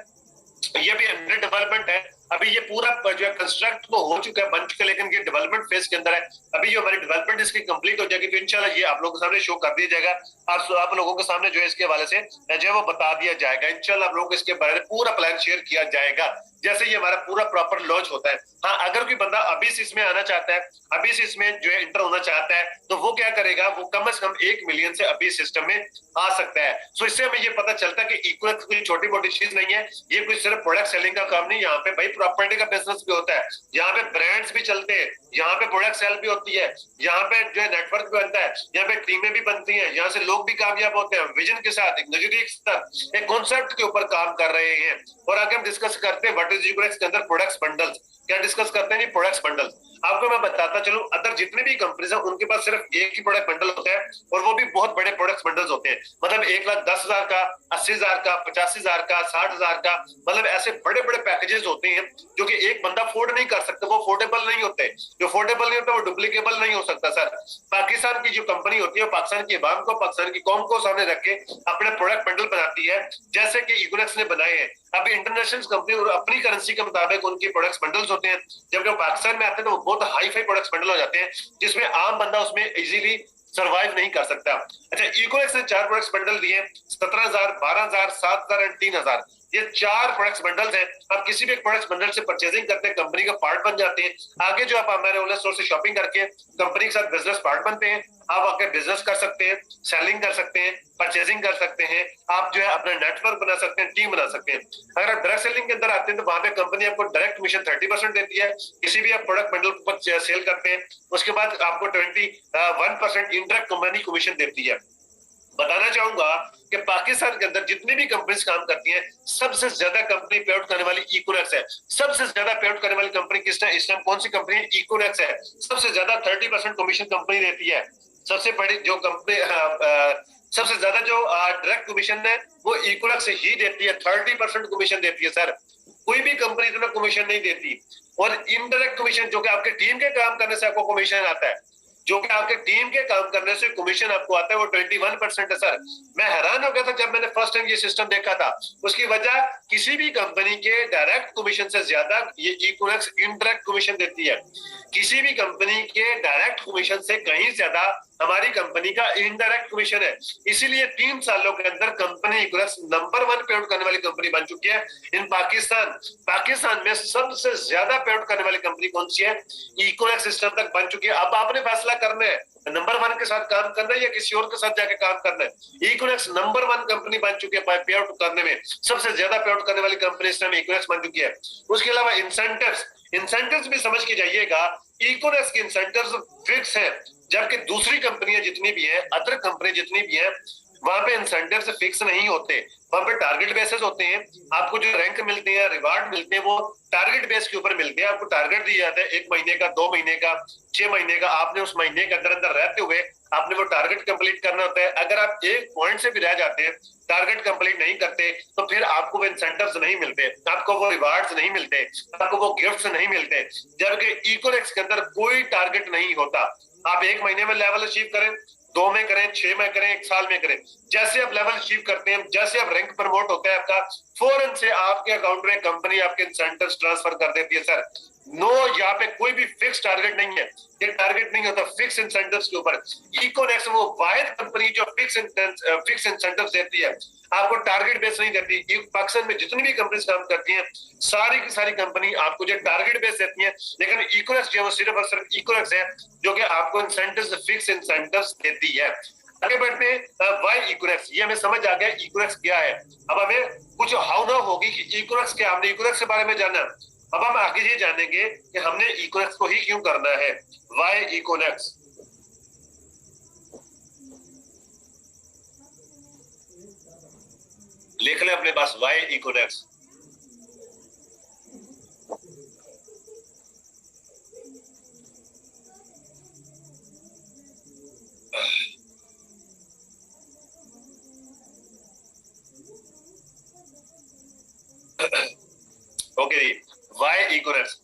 ये भी अंडर डेवलपमेंट है। अभी ये पूरा जो है कंस्ट्रक्ट तो हो चुका है, बन चुका है, लेकिन ये डेवलपमेंट फेज के अंदर है। अभी जो हमारी डेवलपमेंट इसकी कंप्लीट हो जाएगी तो इंशाल्लाह ये आप लोगों के सामने शो कर दिया जाएगा। आप लोगों के सामने जो है इसके हवाले से जो है वो बता दिया जाएगा। इंशाल्लाह आप लोगों को इसके बारे में पूरा प्लान शेयर किया जाएगा जैसे ये हमारा पूरा प्रॉपर लॉन्च होता है। हाँ, अगर कोई बंदा अभी से इसमें आना चाहता है, अभी से इसमें जो है इंटर होना चाहता है तो वो क्या करेगा, वो कम से कम 1 मिलियन से अभी सिस्टम में आ सकता है। सो इससे हमें ये पता चलता है कि इक्वल कोई छोटी मोटी चीज नहीं है। ये कोई सिर्फ प्रोडक्ट सेलिंग का काम नहीं, यहाँ पे भाई प्रॉपर्टी का बिजनेस भी होता है, यहाँ पे ब्रांड्स भी चलते हैं, यहाँ पे प्रोडक्ट सेल भी होती है, यहाँ पे जो है नेटवर्क भी बनता है, यहाँ पे टीमें भी बनती हैं, यहाँ से लोग भी कामयाब होते हैं। विजन के साथ, एक नजरिए के साथ, एक कॉन्सेप्ट के ऊपर काम कर रहे हैं। और आगे हम डिस्कस करते हैं व्हाट इज ई-कॉमर्स के अंदर प्रोडक्ट्स बंडल्स। क्या डिस्कस करते हैं? Products bundles. आपको मैं बताता चलूं, अदर जितने भी कंपनीज हैं उनके पास सिर्फ एक ही प्रोडक्ट बंडल होता है और वो भी बहुत बड़े प्रोडक्ट बंडल्स होते हैं। मतलब 1,10,000 का, 80,000 का, 85,000 का, 60,000 का, मतलब ऐसे बड़े बड़े पैकेजेस होते हैं जो कि एक बंदा अफोर्ड नहीं कर सकता, वो अफोर्डेबल नहीं होते जो अफोर्डेबल नहीं होता वो डुप्लीकेबल नहीं हो सकता सर। पाकिस्तान की जो कंपनी होती है पाकिस्तान की अवाम को, पाकिस्तान की कौम को सामने रख के अपने प्रोडक्ट बंडल बनाती है, जैसे कि इकोनेक्स ने बनाए हैं। अभी इंटरनेशनल कंपनी और अपनी करेंसी के मुताबिक उनके प्रोडक्ट्स बंडल्स होते हैं, जबकि वो पाकिस्तान में आते हैं तो वो बहुत हाई फाई प्रोडक्ट्स बंडल हो जाते हैं, जिसमें आम बंदा उसमें इजीली सरवाइव नहीं कर सकता। अच्छा, इकोनेक्स ने 4 प्रोडक्ट्स बंडल दिए, 17,000, 12,000, 7,000 एंड 3,000। ये 4 प्रोडक्ट्स बंडल्स हैं। आप किसी भी एक प्रोडक्ट्स बंडल से परचेजिंग करते हैं, कंपनी का पार्ट बन जाते हैं। आगे जो आप हमारे ऑनलाइन स्टोर से शॉपिंग करके कंपनी के साथ बिजनेस पार्ट बनते हैं। आप आगे बिजनेस कर सकते हैं, सेलिंग कर सकते हैं, परचेजिंग कर सकते हैं, आप जो है अपना नेटवर्क बना सकते हैं, टीम बना सकते हैं। अगर आप डायरेक्ट सेलिंग के अंदर आते हैं तो वहां पे कंपनी आपको डायरेक्ट कमीशन 30% देती है, किसी भी आप प्रोडक्ट बंडल पर सेल करते हैं। उसके बाद आपको 21% इनडायरेक्ट कंपनी कमीशन देती है। बताना चाहूंगा कि पाकिस्तान के अंदर जितनी भी कंपनीज काम करती हैं, सबसे ज्यादा कंपनी पे आउट करने वाली इकोनेक्स है। सबसे ज्यादा पे आउट करने वाली कंपनी किसने, इस टाइम कौन सी कंपनी है? इकोनेक्स है। सबसे ज्यादा 30% कमीशन कंपनी देती है। सबसे बड़ी जो कंपनी सबसे ज्यादा जो डायरेक्ट कमीशन है वो इकोनेक्स ही देती है, 30% कमीशन देती है सर। कोई भी कंपनी इतना कमीशन नहीं देती। और इनडायरेक्ट कमीशन जो कि आपके टीम के काम करने से आपको कमीशन आता है, जो कि आपके टीम के काम करने से कमीशन आपको आता है, वो 21% है सर। मैं हैरान हो गया था जब मैंने फर्स्ट टाइम ये सिस्टम देखा था। उसकी वजह, किसी भी कंपनी के डायरेक्ट कमीशन से ज्यादा ये इकोनेक्स इनडायरेक्ट कमीशन देती है। किसी भी कंपनी के डायरेक्ट कमीशन से कहीं ज्यादा हमारी कंपनी का इनडायरेक्ट कमीशन है। इसीलिए 3 सालों के अंदर कंपनी इकोनेक्स नंबर 1 पे आउट करने वाली कंपनी बन चुकी है इन पाकिस्तान। पाकिस्तान में सबसे ज्यादा पे आउट करने वाली कंपनी कौन सी है? इकोनेक्स सिस्टम तक बन चुकी है। अब आपने फैसला करना है नंबर 1 के साथ काम करना है या किसी और के साथ जाके काम करना है। इकोनेक्स नंबर 1 कंपनी बन चुकी है पे आउट करने में। सबसे ज्यादा पे आउट करने वाली कंपनी इस टाइम इकोनेक्स बन चुकी है। उसके अलावा इंसेंटिव्स भी समझ के जाइएगा, इकोनेक्स के इंसेंटिव्स फिक्स है, जबकि दूसरी कंपनियां जितनी भी हैं, अदर कंपनी जितनी भी हैं, वहां पे इंसेंटिव्स फिक्स नहीं होते। वहां पे टारगेट बेसिस होते हैं। आपको जो रैंक मिलते हैं, रिवार्ड मिलते हैं, वो टारगेट बेस के ऊपर मिलते हैं। आपको टारगेट दिया जाता है 1 महीने का, 2 महीने का, 6 महीने का। आपने उस महीने के अंदर अंदर रहते हुए आपने वो टारगेट कंप्लीट करना होता है। अगर आप एक पॉइंट से भी रह जाते हैं, टारगेट कंप्लीट नहीं करते, तो फिर आपको वो इंसेंटिव्स नहीं मिलते, आपको वो रिवार्ड्स नहीं मिलते, आपको वो गिफ्ट्स नहीं मिलते। जबकि इकोनेक्स के अंदर कोई टारगेट नहीं होता। आप 1 महीने में लेवल अचीव करें, 2 में करें, 6 में करें, 1 साल में करें, जैसे आप लेवल अचीव करते हैं, जैसे आप रैंक प्रमोट होता है आपका, फौरन से आपके अकाउंट में कंपनी आपके इंसेंटिव्स ट्रांसफर कर देती है सर। नो, यहाँ पे कोई भी फिक्स टारगेट नहीं है। ये टारगेट नहीं होता फिक्स इंसेंटिव्स के ऊपर। इकोनेक्स वो वाहिद कंपनी जो फिक्स इंसेंटिव्स देती है, आपको टारगेट बेस नहीं देती। पाकिस्तान में जितनी भी कंपनीज काम करती हैं, सारी की सारी कंपनी आपको जो टारगेट बेस देती है, लेकिन इकोनेक्स जो है वो सिर्फ और सिर्फ इकोनेक्स है जो कि आपको इंसेंटिव्स, फिक्स इंसेंटिव्स देती है। आगे बढ़ते हैं, वाई इकोनेक्स, ये हमें समझ आ गया इकोनेक्स क्या है। अब हमें कुछ हाउ ना होगी कि इकोनेक्स क्या, हमने इकोनेक्स के बारे में जाना। अब हम आगे ये जानेंगे कि हमने इकोनेक्स को ही क्यों करना है। वाई इकोनेक्स, लिख ले अपने पास, why Econex. Okay, why Econex.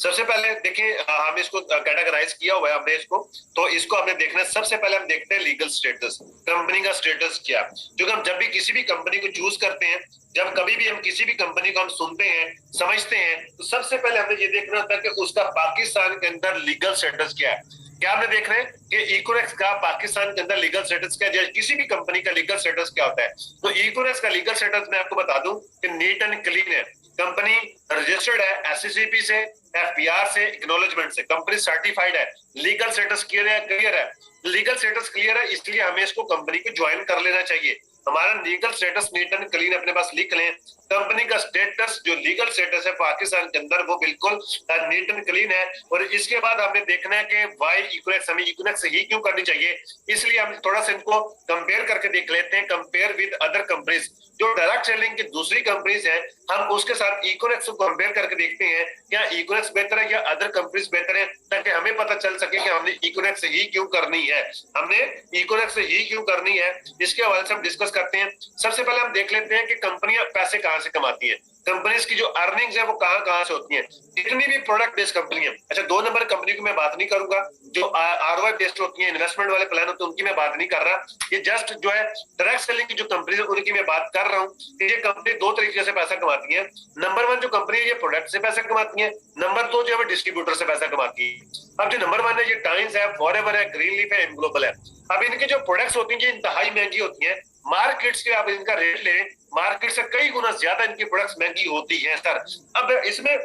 सबसे पहले देखिए, हम इसको कैटेगराइज किया हुआ है हमने इसको, तो इसको हमने देखना है। सबसे पहले हम देखते हैं लीगल स्टेटस, कंपनी का स्टेटस क्या। क्योंकि हम जब भी किसी भी कंपनी को चूज करते हैं, जब कभी भी हम किसी भी कंपनी को हम सुनते हैं, समझते हैं, तो सबसे पहले हमें ये देखना होता है कि उसका पाकिस्तान के अंदर लीगल स्टेटस क्या है। क्या हमने देख रहे हैं कि इकोनेक्स का पाकिस्तान के अंदर लीगल स्टेटस क्या है, किसी भी कंपनी का लीगल स्टेटस क्या होता है। तो इकोनेक्स का लीगल स्टेटस मैं आपको बता दूं कि नीट एंड क्लीन है। कंपनी रजिस्टर्ड है एससीसीपी से, एफपीआर से, एक्नॉलेजमेंट से, कंपनी सर्टिफाइड है, लीगल स्टेटस क्लियर है। लीगल स्टेटस क्लियर है, इसलिए हमें इसको कंपनी को ज्वाइन कर लेना चाहिए। हमारा legal status neat and clean अपने पास लिख लें। कंपनी का स्टेटस, जो लीगल स्टेटस है पाकिस्तान के अंदर, वो बिल्कुल नीट एंड क्लीन है। और इसके बाद हमने देखना है कि वाई इकोनेक्स, हमें इकोनेक्स ही क्यों करनी चाहिए। इसलिए हम थोड़ा सा इनको कंपेयर करके देख लेते हैं, कंपेयर विद अदर कंपनीज। जो डायरेक्ट सेलिंग की दूसरी कंपनीज है, हम उसके साथ इकोनेक्स को कंपेयर करके देखते हैं, क्या इकोनेक्स बेहतर है या अदर कंपनीज बेहतर है, ताकि हमें पता चल सके कि हमने इकोनेक्स ही क्यों करनी है। हमने इकोनेक्स ही क्यों करनी है, इसके हवाले से हम डिस्कस करते हैं। सबसे पहले हम देख लेते हैं कि कंपनियां पैसे कहां से कमाती हैं। कंपनीज की जो अर्निंग्स है वो कहाँ से होती हैं, जितनी भी प्रोडक्ट बेस्ड कंपनी है। अच्छा, 2 नंबर कंपनी की मैं बात नहीं करूंगा, जो आरओआई बेस्ड होती है, इन्वेस्टमेंट वाले प्लान होते हैं, उनकी मैं बात नहीं कर रहा। ये जस्ट जो है डायरेक्ट सेलिंग की जो कंपनी है उनकी मैं बात कर रहा हूँ कि ये कंपनी 2 तरीके से पैसा कमाती है। नंबर 1 जो कंपनी है ये प्रोडक्ट से पैसा कमाती है, नंबर 2 जो है डिस्ट्रीब्यूटर से पैसा कमाती है। अब जो नंबर 1 है ये टाइम्स है, फॉरएवर है, ग्रीनलीफ है, ग्लोबल है। अब इनके जो प्रोडक्ट्स होती हैं ये इंतहाई महंगी होती हैं। मार्केट्स के आप इनका रेट ले, मार्केट से कई गुना ज्यादा इनकी प्रोडक्ट्स महंगी होती हैं सर। अब इसमें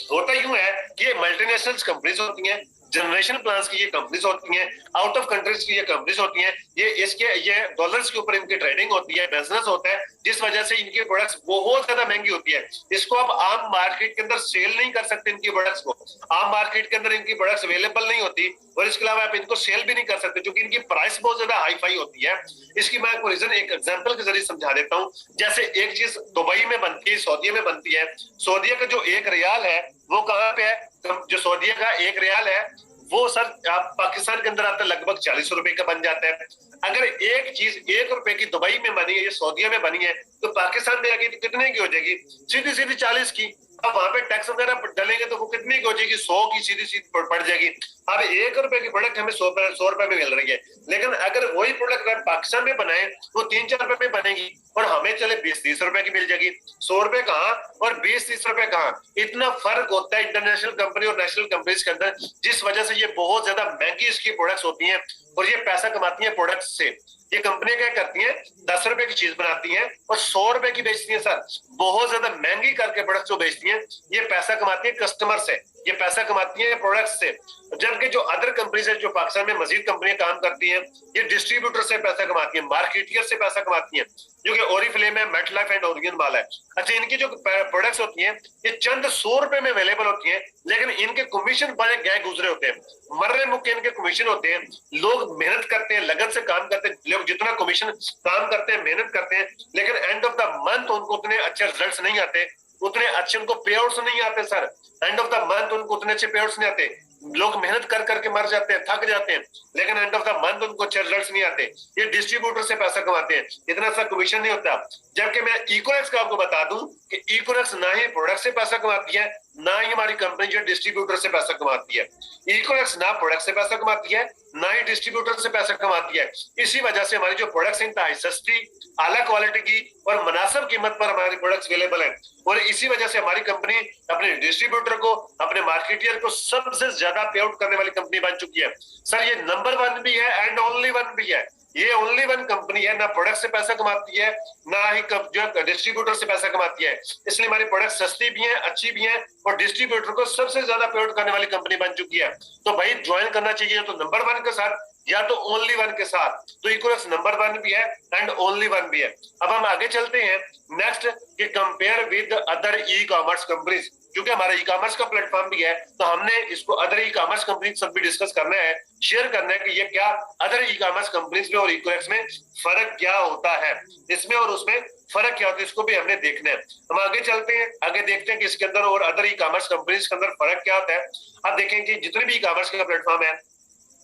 होता यूं है कि ये मल्टीनेशनल कंपनीज होती हैं, जनरेशन प्लान्स की ये कंपनीज होती हैं, आउट ऑफ कंट्रीज की ये कंपनीज होती हैं, ये डॉलर्स के ऊपर इनकी ट्रेडिंग होती है, बिजनेस होता है, जिस वजह से इनकी प्रोडक्ट्स बहुत ज्यादा महंगी होती है। इसको आप आम मार्केट के अंदर सेल नहीं कर सकते, इनकी प्रोडक्ट्स को आम मार्केट के अंदर इनकी प्रोडक्ट्स अवेलेबल नहीं होती, और इसके अलावा आप इनको सेल भी नहीं कर सकते क्योंकि इनकी प्राइस बहुत ज्यादा हाई फाई होती है। इसकी मैं आपको रीजन एक एग्जांपल के जरिए समझा देता हूँ। जैसे एक चीज दुबई में बनती है, सऊदीया में बनती है। सऊदीया का जो 1 रियाल है वो कहाँ पे है, जो सऊदीया का 1 रियाल है वो सर आप पाकिस्तान के अंदर आता लगभग 40 रुपए का बन जाता है। अगर एक चीज 1 रुपए की दुबई में बनी है, ये सऊदीया में बनी है, तो पाकिस्तान में आगे कितने की हो जाएगी, सीधी सीधी 40 की। अब वहां पे टैक्स वगैरह डालेंगे तो वो कितनी की हो जाएगी, 100 की सीधी सीधी पड़ जाएगी। अब 1 रुपए की प्रोडक्ट हमें 100 रुपए में मिल रही है, लेकिन अगर वही प्रोडक्ट अगर पाकिस्तान में बनाए वो 3-4 रुपए में बनेगी और हमें चले 20-30 रुपए की मिल जाएगी। 100 रुपए कहाँ और 20-30 रुपए कहाँ, इतना फर्क होता है इंटरनेशनल कंपनी और नेशनल कंपनीज के अंदर, जिस वजह से ये बहुत ज्यादा महंगी इसकी प्रोडक्ट्स होती हैं और ये पैसा कमाती हैं प्रोडक्ट्स से। ये कंपनियां क्या करती हैं, 10 रुपए की चीज बनाती हैं और 100 रुपए की बेचती हैं सर, बहुत ज्यादा महंगी करके प्रोडक्ट्स को बेचती हैं। ये पैसा कमाती है कस्टमर से, ये पैसा कमाती है प्रोडक्ट्स से। जबकि जो अदर कंपनीज है जो पाकिस्तान में मजीद कंपनियां काम करती हैं, ये डिस्ट्रीब्यूटर से पैसा कमाती है, मार्केटियर से पैसा कमाती हैं, जो कि ओरिफ्लेम है, मेटलाइफ एंड ओरियन वाला है। अच्छा, इनकी जो प्रोडक्ट्स होती हैं ये चंद 100 रुपए में अवेलेबल होती हैं, लेकिन इनके कमीशन बड़े गए गुजरे होते हैं, मरने मुक्के इनके कमीशन होते हैं। लोग मेहनत करते हैं, लगन से काम करते हैं, लोग जितना कमीशन काम करते हैं, मेहनत करते हैं, लेकिन एंड ऑफ द मंथ उनको उतने अच्छे रिजल्ट्स नहीं आते, उतने अच्छे उनको पे आउट्स नहीं आते sir. End of the month उनको उतने अच्छे पे आउट्स नहीं आते। लोग मेहनत कर करके मर जाते हैं, थक जाते हैं, लेकिन एंड ऑफ द मंथ उनको अच्छे रिजल्ट्स नहीं आते। ये डिस्ट्रीब्यूटर से पैसा कमाते हैं, इतना सा कमीशन नहीं होता। जबकि मैं इकोनॉमिक्स का आपको बता दूं कि इकोनॉमिक्स ना ही प्रोडक्ट से पैसा कमाती है, ना ही हमारी कंपनी जो डिस्ट्रीब्यूटर से पैसा कमाती है। इकोनॉमिक्स ना प्रोडक्ट से पैसा कमाती है, ना ही डिस्ट्रीब्यूटर से पैसा कमाती है। इसी वजह से हमारी जो प्रोडक्ट्स हैं सस्ती, आला क्वालिटी की और मुनासिब कीमत पर हमारी प्रोडक्ट्स अवेलेबल है, और इसी वजह से हमारी कंपनी अपने डिस्ट्रीब्यूटर को, अपने मार्केटियर को सबसे ज्यादा पे आउट करने वाली कंपनी बन चुकी है सर। ये नंबर 1 भी है एंड ओनली 1 भी है। ये ओनली 1 कंपनी है, ना प्रोडक्ट से पैसा कमाती है, ना ही जो डिस्ट्रीब्यूटर से पैसा कमाती है। इसलिए हमारी प्रोडक्ट सस्ती भी है, अच्छी भी है, और डिस्ट्रीब्यूटर को सबसे ज्यादा पे आउट करने वाली कंपनी बन चुकी है। तो भाई ज्वाइन करना चाहिए तो नंबर 1 के साथ या तो ओनली 1 के साथ। तो इक्वल्स नंबर 1 भी है एंड ओनली 1 भी है। अब हम आगे चलते हैं नेक्स्ट कि compare with other e commerce companies. क्योंकि हमारा ई कॉमर्स का प्लेटफॉर्म भी है तो हमने इसको अदर ई कॉमर्स कंपनी सब भी डिस्कस करना है, शेयर करना है कि ये क्या अदर ई कॉमर्स कंपनीज में और इक्वल्स में फर्क क्या होता है, इसमें और उसमें फर्क क्या होता है, इसको भी हमने देखना है। हम आगे चलते हैं, आगे देखते हैं कि इसके अंदर और अदर ई कॉमर्स कंपनीज के अंदर फर्क क्या होता है। अब देखें कि जितने भी ई कॉमर्स का प्लेटफॉर्म है,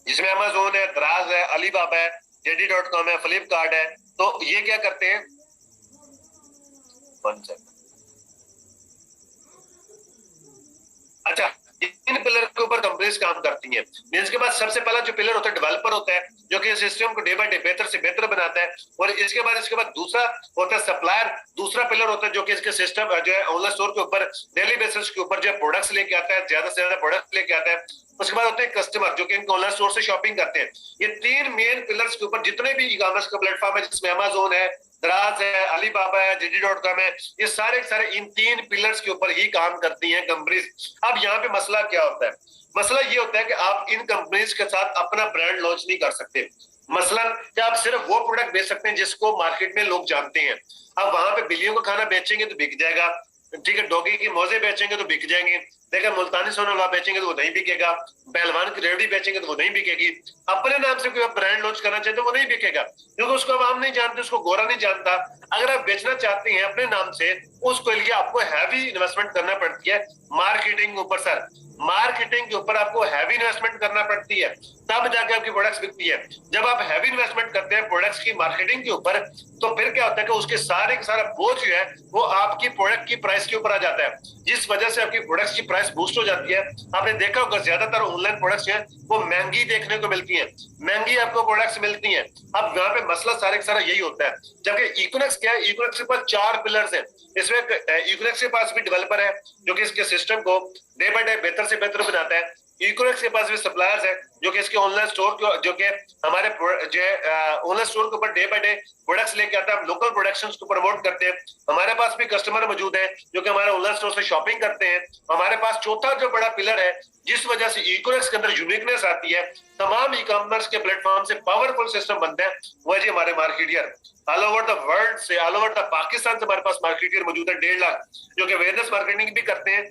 जिसमें अमेज़न है, दराज है, अलीबाबा है, JD.com है, फ्लिपकार्ट है, तो ये क्या करते हैं, अच्छा, इन पिलर के ऊपर कंपनीज काम करती हैं। इसके बाद सबसे पहला जो पिलर होता है डेवलपर होता है, जो कि सिस्टम को डे बाय डे बेहतर से बेहतर बनाता है। और इसके बाद दूसरा होता है सप्लायर, दूसरा पिलर होता है जो कि इसके सिस्टम जो है ऑनलाइन स्टोर के ऊपर डेली बेसिस के ऊपर जो प्रोडक्ट्स लेके आता है, ज्यादा से ज्यादा प्रोडक्ट लेके आता है। उसके बाद होते हैं कस्टमर जो कि इनको ऑनलाइन स्टोर से शॉपिंग करते हैं। ये 3 मेन पिलर्स के ऊपर जितने भी ई कॉमर्स का प्लेटफॉर्म है, जिसमें अमेज़न है, दराज है, अलीबाबा है, JD.com है, ये सारे इन 3 पिलर्स के ऊपर ही काम करती हैं कंपनीज। अब यहाँ पे मसला क्या होता है, मसला ये होता है कि आप इन कंपनीज के साथ अपना ब्रांड लॉन्च नहीं कर सकते। मसलन कि आप सिर्फ वो प्रोडक्ट बेच सकते हैं जिसको मार्केट में लोग जानते हैं। अब वहां पे बिल्लियों का खाना बेचेंगे तो बिक जाएगा, ठीक है, डॉगी की मोजे बेचेंगे तो बिक जाएंगे, लेकिन मुल्तानी सोना बेचेंगे तो वो नहीं बिकेगा, पहलवान की रेवड़ी बेचेंगे तो वो नहीं बिकेगी। अपने नाम से कोई ब्रांड लॉन्च करना चाहते तो वो नहीं बिकेगा, क्योंकि उसको आवाम नहीं जानते, उसको गोरा नहीं जानता। अगर आप बेचना चाहते हैं अपने नाम से, उसके लिए आपको हैवी इन्वेस्टमेंट करना पड़ती है मार्केटिंग ऊपर सर, मार्केटिंग के ऊपर आपको हैवी इन्वेस्टमेंट करना पड़ती है, तब जाके आपकी प्रोडक्ट्स बिकती है। जब आप हैवी इन्वेस्टमेंट करते हैं प्रोडक्ट्स की मार्केटिंग के ऊपर, तो फिर क्या होता है कि उसके सारे का सारा बोझ जो है वो आपकी प्रोडक्ट की प्राइस के ऊपर आ जाता है, जिस वजह से आपकी प्रोडक्ट्स की प्राइस बूस्ट हो जाती है। आपने देखा होगा ज्यादातर ऑनलाइन प्रोडक्ट्स हैं वो महंगी देखने को मिलती हैं, महंगी आपको प्रोडक्ट्स मिलती हैं। अब यहाँ पे मसला सारे का सारा यही होता है। जबकि इकोनॉमिक्स क्या है, इकोनॉमिक्स के पास 4 पिलर्स हैं। इसमें इकोनॉमिक्स के पास भी डेवलपर है जो कि इसके सिस्टम को डे बाय डे बेहतर से बेहतर बनाता है। इकोनॉमिक्स के पास भी सप्लायर्स है जो कि इसके ऑनलाइन स्टोर को, जो कि हमारे जो है ऑनलाइन स्टोर के ऊपर डे बाय डे प्रोडक्ट्स लेके आता है, हम लोकल प्रोडक्शंस को प्रमोट करते हैं। हमारे पास भी कस्टमर मौजूद है जो कि हमारे ऑनलाइन स्टोर से शॉपिंग करते हैं। हमारे पास चौथा जो बड़ा पिलर है जिस वजह से इकोनॉमिक्स के अंदर यूनिकनेस आती है, तमाम ई कॉमर्स के प्लेटफॉर्म से पावरफुल सिस्टम बनता है, वो है जी हमारे marketeer. All over the world से, ऑल ओवर द पाकिस्तान से हमारे पास मार्केटियर मौजूद है 1.5 लाख, जो कि अवेयरनेस मार्केटिंग भी करते हैं,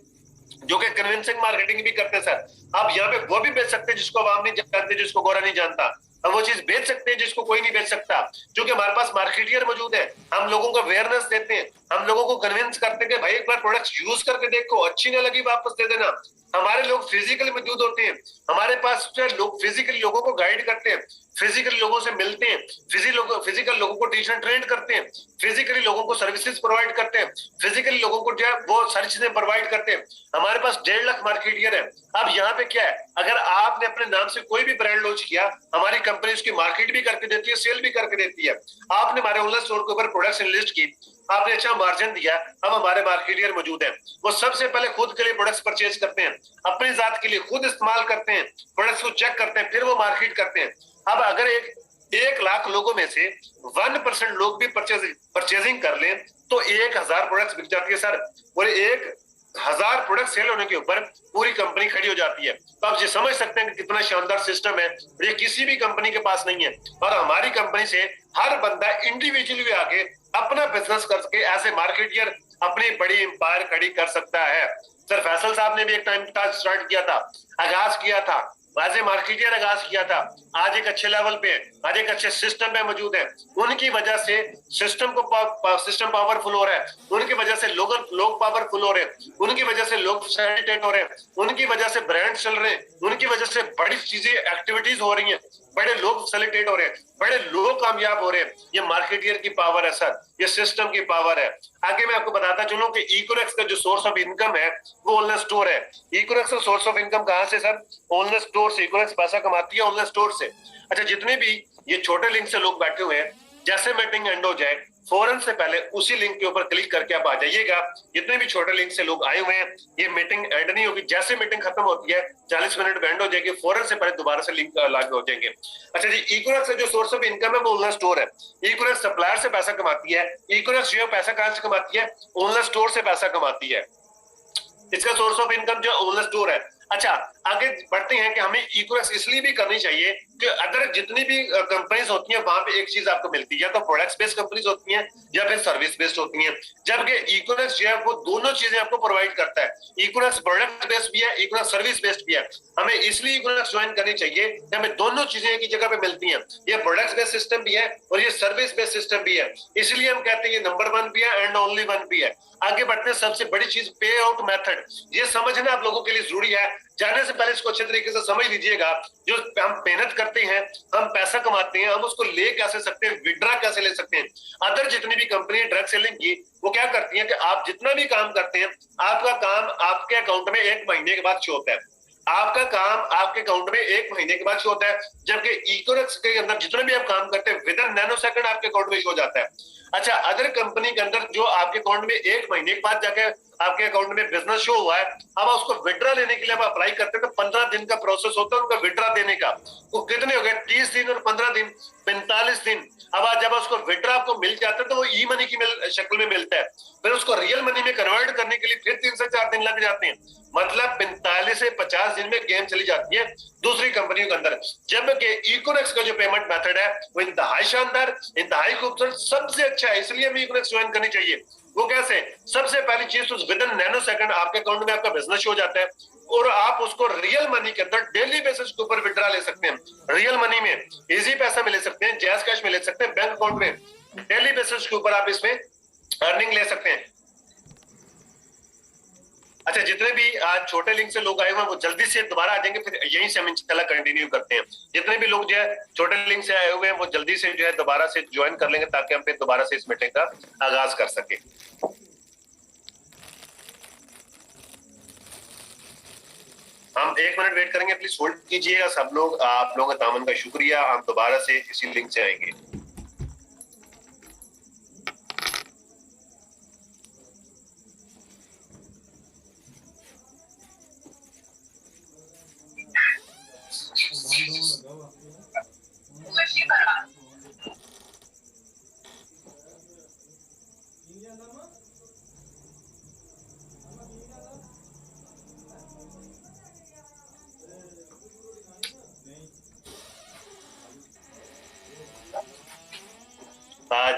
जो कि कन्विंसिंग मार्केटिंग भी करते हैं। सर आप यहाँ पे वो भी बेच सकते हैं जिसको आवाम नहीं जानते, जिसको गोरा नहीं जानता, हम वो चीज बेच सकते हैं जिसको कोई नहीं बेच सकता, क्योंकि हमारे पास मार्केटियर मौजूद है। हम लोगों को अवेयरनेस देते हैं, हम लोगों को कन्विंस करते हैं कि भाई एक बार प्रोडक्ट्स यूज करके देखो, अच्छी ना लगी वापस दे देना। हमारे लोग फिजिकली मौजूद होते हैं, हमारे पास लोग फिजिकली लोगों को गाइड करते हैं, फिजिकली लोगों से मिलते हैं, फिजिकल लोगों को टीचर ट्रेन करते हैं, फिजिकली लोगों को सर्विसेज प्रोवाइड करते हैं, फिजिकली लोगों को जो है वो सारी चीजें प्रोवाइड करते हैं। हमारे पास 1.5 लाख मार्केटियर है। अब यहाँ पे क्या है, अगर आपने अपने नाम से कोई भी ब्रांड लॉन्च किया, हमारी कंपनी उसकी मार्केट भी करके देती है, सेल भी करके देती है। आपने हमारे ऑनलाइन स्टोर के ऊपर प्रोडक्ट्स लिस्ट की, आपने अच्छा मार्जिन दिया, अब हमारे मार्केटियर मौजूद है, वो सबसे पहले खुद के लिए प्रोडक्ट्स परचेज करते हैं, अपनी जात के लिए खुद इस्तेमाल करते हैं, प्रोडक्ट्स को चेक करते हैं, फिर वो मार्केट करते हैं। अब अगर 1 लाख लोगों में से 1% लोग भी परचेजिंग कर लें तो 1000 प्रोडक्ट्स बिक जाती है सर, और 1000 प्रोडक्ट सेल होने के ऊपर पूरी कंपनी खड़ी हो जाती है। तो आप ये समझ सकते हैं कि कितना शानदार सिस्टम है, ये किसी भी कंपनी के पास नहीं है। और हमारी कंपनी से हर बंदा इंडिविजुअली भी आके अपना बिजनेस करके ऐसे मार्केटियर अपनी बड़ी एम्पायर खड़ी कर सकता है। सर फैसल साहब ने भी एक टाइम स्टार्ट किया था, आगाज किया था, ऐसे मार्केटियर आगाज किया था, आज एक अच्छे लेवल पे, आज एक अच्छे सिस्टम पे मौजूद है। उनकी वजह से सिस्टम पावरफुल हो रहा है, उनकी वजह से लोग पावरफुल हो रहे हैं, उनकी वजह से लोग सैनिटेट हो रहे हैं, उनकी वजह से ब्रांड चल रहे हैं, उनकी वजह से बड़ी चीजें एक्टिविटीज हो रही हैं, बड़े लोग सेलिब्रेट हो रहे हैं, बड़े लोग कामयाब हो रहे हैं। ये मार्केटियर की पावर है सर, ये सिस्टम की पावर है। आगे मैं आपको बताता चलूं कि इकोनॉमिक्स का जो सोर्स ऑफ इनकम है वो ऑनलाइन स्टोर है। इकोनॉमिक्स का सोर्स ऑफ इनकम कहां से सर? ऑनलाइन स्टोर से। इकोनॉमिक्स पैसा कमाती है ऑनलाइन स्टोर से। अच्छा, जितने भी ये छोटे लिंक से लोग बैठे हुए हैं, जैसे मीटिंग एंड हो जाए फौरन से पहले उसी लिंक के ऊपर क्लिक करके आप आ जाइएगा। जितने भी छोटे लिंक से लोग आए हुए हैं, ये मीटिंग एंड नहीं होगी, जैसे मीटिंग खत्म होती है 40 मिनट एंड हो जाएगी, फौरन से पहले दोबारा से लिंक लागू हो जाएंगे। अच्छा जी, इकोनॉमिक्स से जो सोर्स ऑफ इनकम है वो ऑनलाइन स्टोर है। इकोनॉमिक्स सप्लायर से पैसा कमाती है। इकोनॉमिक्स जो पैसा कहां से कमाती है? ऑनलाइन स्टोर से पैसा कमाती है। इसका सोर्स ऑफ इनकम जो ऑनलाइन स्टोर है। अच्छा, आगे बढ़ते हैं कि हमें इकोनॉमिक्स इसलिए भी करनी चाहिए कि अदर जितनी भी कंपनीज होती हैं वहां पे एक चीज आपको मिलती है, या तो प्रोडक्ट्स बेस्ड कंपनीज होती हैं या फिर सर्विस बेस्ड होती हैं, जबकि इकोनॉमिक्स जो है वो दोनों चीजें आपको प्रोवाइड करता है। इकोनॉमिक्स प्रोडक्ट बेस्ड भी है, इकोनॉमिक्स सर्विस बेस्ड भी है। हमें इसलिए इकोनॉमिक्स ज्वाइन करनी चाहिए कि हमें दोनों चीजें एक ही जगह पे मिलती हैं। ये प्रोडक्ट्स बेस्ड सिस्टम भी है और ये सर्विस बेस्ड सिस्टम भी है, इसलिए हम कहते हैं ये नंबर 1 भी है एंड ओनली 1 भी है। आगे बढ़ते हैं, सबसे बड़ी चीज पे आउट मेथड, ये समझना आप लोगों के लिए जरूरी है। जाने से पहले इसको अच्छे तरीके से समझ लीजिएगा। जो हम मेहनत करते हैं, हम पैसा कमाते हैं, हम उसको ले कैसे सकते हैं, विड्रा कैसे ले सकते हैं। अदर जितनी भी कंपनी ड्रग सेलिंग की, वो क्या करती हैं कि आप जितना भी काम करते हैं, आपका काम आपके अकाउंट में 1 महीने के बाद शो होता है। आपका काम आपके अकाउंट में 1 महीने के बाद शो होता है, जबकि इकोनॉमिक्स के अंदर जितना भी आप काम करते हैं विद इन नैनो सेकंड आपके अकाउंट में शो जाता है। अच्छा, अदर कंपनी के अंदर जो आपके अकाउंट में 1 महीने के बाद जाके आपके अकाउंट में बिजनेस शो हुआ है, अब उसको विड्रा लेने के लिए आप अप्लाई करते हैं तो 15 दिन का प्रोसेस होता है उनका विड्रा देने का। वो कितने हो गए? 30 दिन और 15 दिन, 45 दिन। अब आज जब उसको विड्रा आपको मिल जाता है तो वो ई मनी की शक्ल में मिलता है, फिर उसको रियल मनी में कन्वर्ट करने के लिए फिर 3 से 4 दिन लग जाते हैं। मतलब 45 से 50 दिन में गेम चली जाती है दूसरी कंपनियों के अंदर। जबकि इकोनॉमिक्स का जो पेमेंट मेथड है वो इंतहाई शानदार, इंतहाई खूबसूरत, सबसे अच्छा है, इसलिए हमें इकोनॉमिक्स ज्वाइन करनी चाहिए। वो कैसे? सबसे पहली चीज तो विद इन नैनो सेकंड आपके अकाउंट में आपका बिजनेस हो जाता है और आप उसको रियल मनी के अंदर डेली बेसिस के ऊपर विड्रा ले सकते हैं। रियल मनी में इजी पैसा में ले सकते हैं, जैज कैश में ले सकते हैं, बैंक अकाउंट में डेली बेसिस के ऊपर आप इसमें अर्निंग ले सकते हैं। अच्छा, जितने भी आज छोटे लिंक से लोग आए हुए हैं वो जल्दी से दोबारा आ जाएंगे, फिर यहीं से हम इंशाल्लाह कंटिन्यू करते हैं। जितने भी लोग जो है छोटे लिंक से आए हुए हैं वो जल्दी से जो है दोबारा से ज्वाइन कर लेंगे, ताकि हम फिर दोबारा से इस मीटिंग का आगाज कर सके। हम 1 मिनट वेट करेंगे, प्लीज होल्ड कीजिएगा सब लोग। आप लोगों का दामन का शुक्रिया। हम दोबारा से इसी लिंक से आएंगे।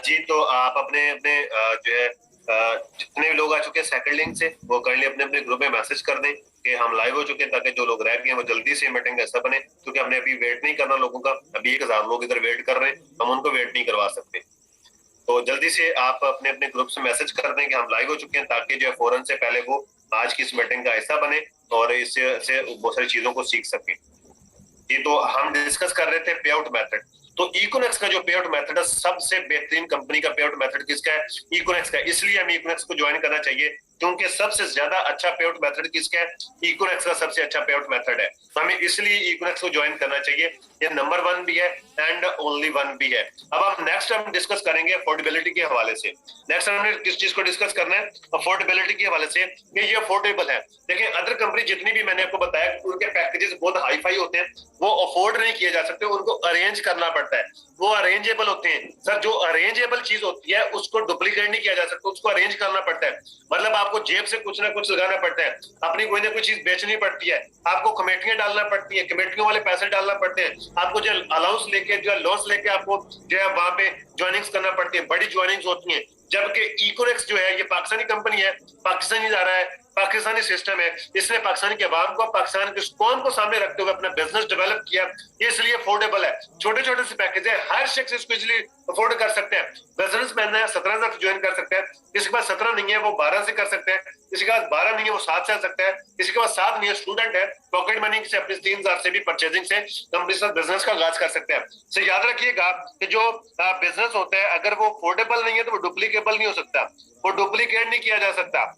जी, तो आप अपने अपने जो है जितने भी लोग आ चुके हैं सेकंड लिंक से, वो काइंडली अपने अपने ग्रुप में मैसेज कर दें कि हम लाइव हो चुके हैं, ताकि जो लोग रह गए हैं वो जल्दी से मीटिंग ऐसा बने, क्योंकि हमने अभी वेट नहीं करना लोगों का। अभी 1000 लोग इधर वेट कर रहे हैं, हम उनको वेट नहीं करवा सकते। तो जल्दी से आप अपने अपने ग्रुप से मैसेज कर दें कि हम लाइव हो चुके हैं, ताकि जो है फौरन से पहले वो आज की इस मीटिंग का हिस्सा बने और इससे बहुत सारी चीजों को सीख सके। जी, तो हम डिस्कस कर रहे थे पे आउट मेथड। तो इकोनेक्स का जो पे आउट मेथड है, सबसे बेहतरीन कंपनी का पे आउट मेथड किसका है? इकोनेक्स का। इसलिए हमें इकोनेक्स को ज्वाइन करना चाहिए, क्योंकि सबसे ज्यादा अच्छा पे आउट मेथड किसका है? इकोनेक्स का सबसे अच्छा पे आउट मेथड है। तो हमें इसलिए इकोनेक्स को ज्वाइन करना चाहिए। ये नंबर 1 भी है एंड ओनली 1 भी है। अब हम नेक्स्ट हम डिस्कस करेंगे अफोर्डेबिलिटी के हवाले से। नेक्स्ट हमने किस चीज को डिस्कस करना है? अफोर्डेबिलिटी के हवाले से कि ये अफोर्डेबल है। देखिए, अदर कंपनी जितनी भी मैंने आपको बताया उनके पैकेजेस बहुत हाई फाई होते हैं, वो अफोर्ड नहीं किए जा सकते, उनको अरेंज करना पड़ता है। वो अरेंजेबल होते हैं सर। जो अरेंजेबल चीज होती है उसको डुप्लीकेट नहीं किया जा सकता, उसको अरेंज करना पड़ता है। मतलब आपको जेब से कुछ ना कुछ लगाना पड़ता है, अपनी कोई ना कोई चीज बेचनी पड़ती है, आपको कमेटियां डालना पड़ती है, कमेटियों वाले पैसे डालना पड़ते हैं, आपको जो अलाउंस लेके जो लॉस लेके आपको जो है वहां पे ज्वाइनिंग्स करना पड़ती है, बड़ी ज्वाइनिंग्स होती हैं। जबकि इकोनेक्स जो है ये पाकिस्तानी कंपनी है, पाकिस्तानी जा रहा है, पाकिस्तानी सिस्टम है, इसने पाकिस्तान के अवाम को, पाकिस्तान के कौम को सामने रखते हुए अपना बिजनेस डेवलप किया, इसलिए अफोर्डेबल है। छोटे छोटे से पैकेज है, हर शख्स इसको इजिली अफोर्ड कर सकते हैं। बिजनेस मैन है 17,000 ज्वाइन कर सकते हैं, किसी के पास 17 नहीं है वो 12 से कर सकते हैं, किसी के पास 12 नहीं है वो 7 से कर सकता है, किसी के पास 7 नहीं है, स्टूडेंट है, पॉकेट मनी से अपने 3,000 से भी परचेजिंग से कंपनी से बिजनेस का आगाज कर सकते हैं। तो याद रखिएगा कि जो बिजनेस होता है अगर वो अफोर्डेबल नहीं है तो वो डुप्लीकेबल नहीं हो सकता, वो डुप्लीकेट नहीं किया जा सकता।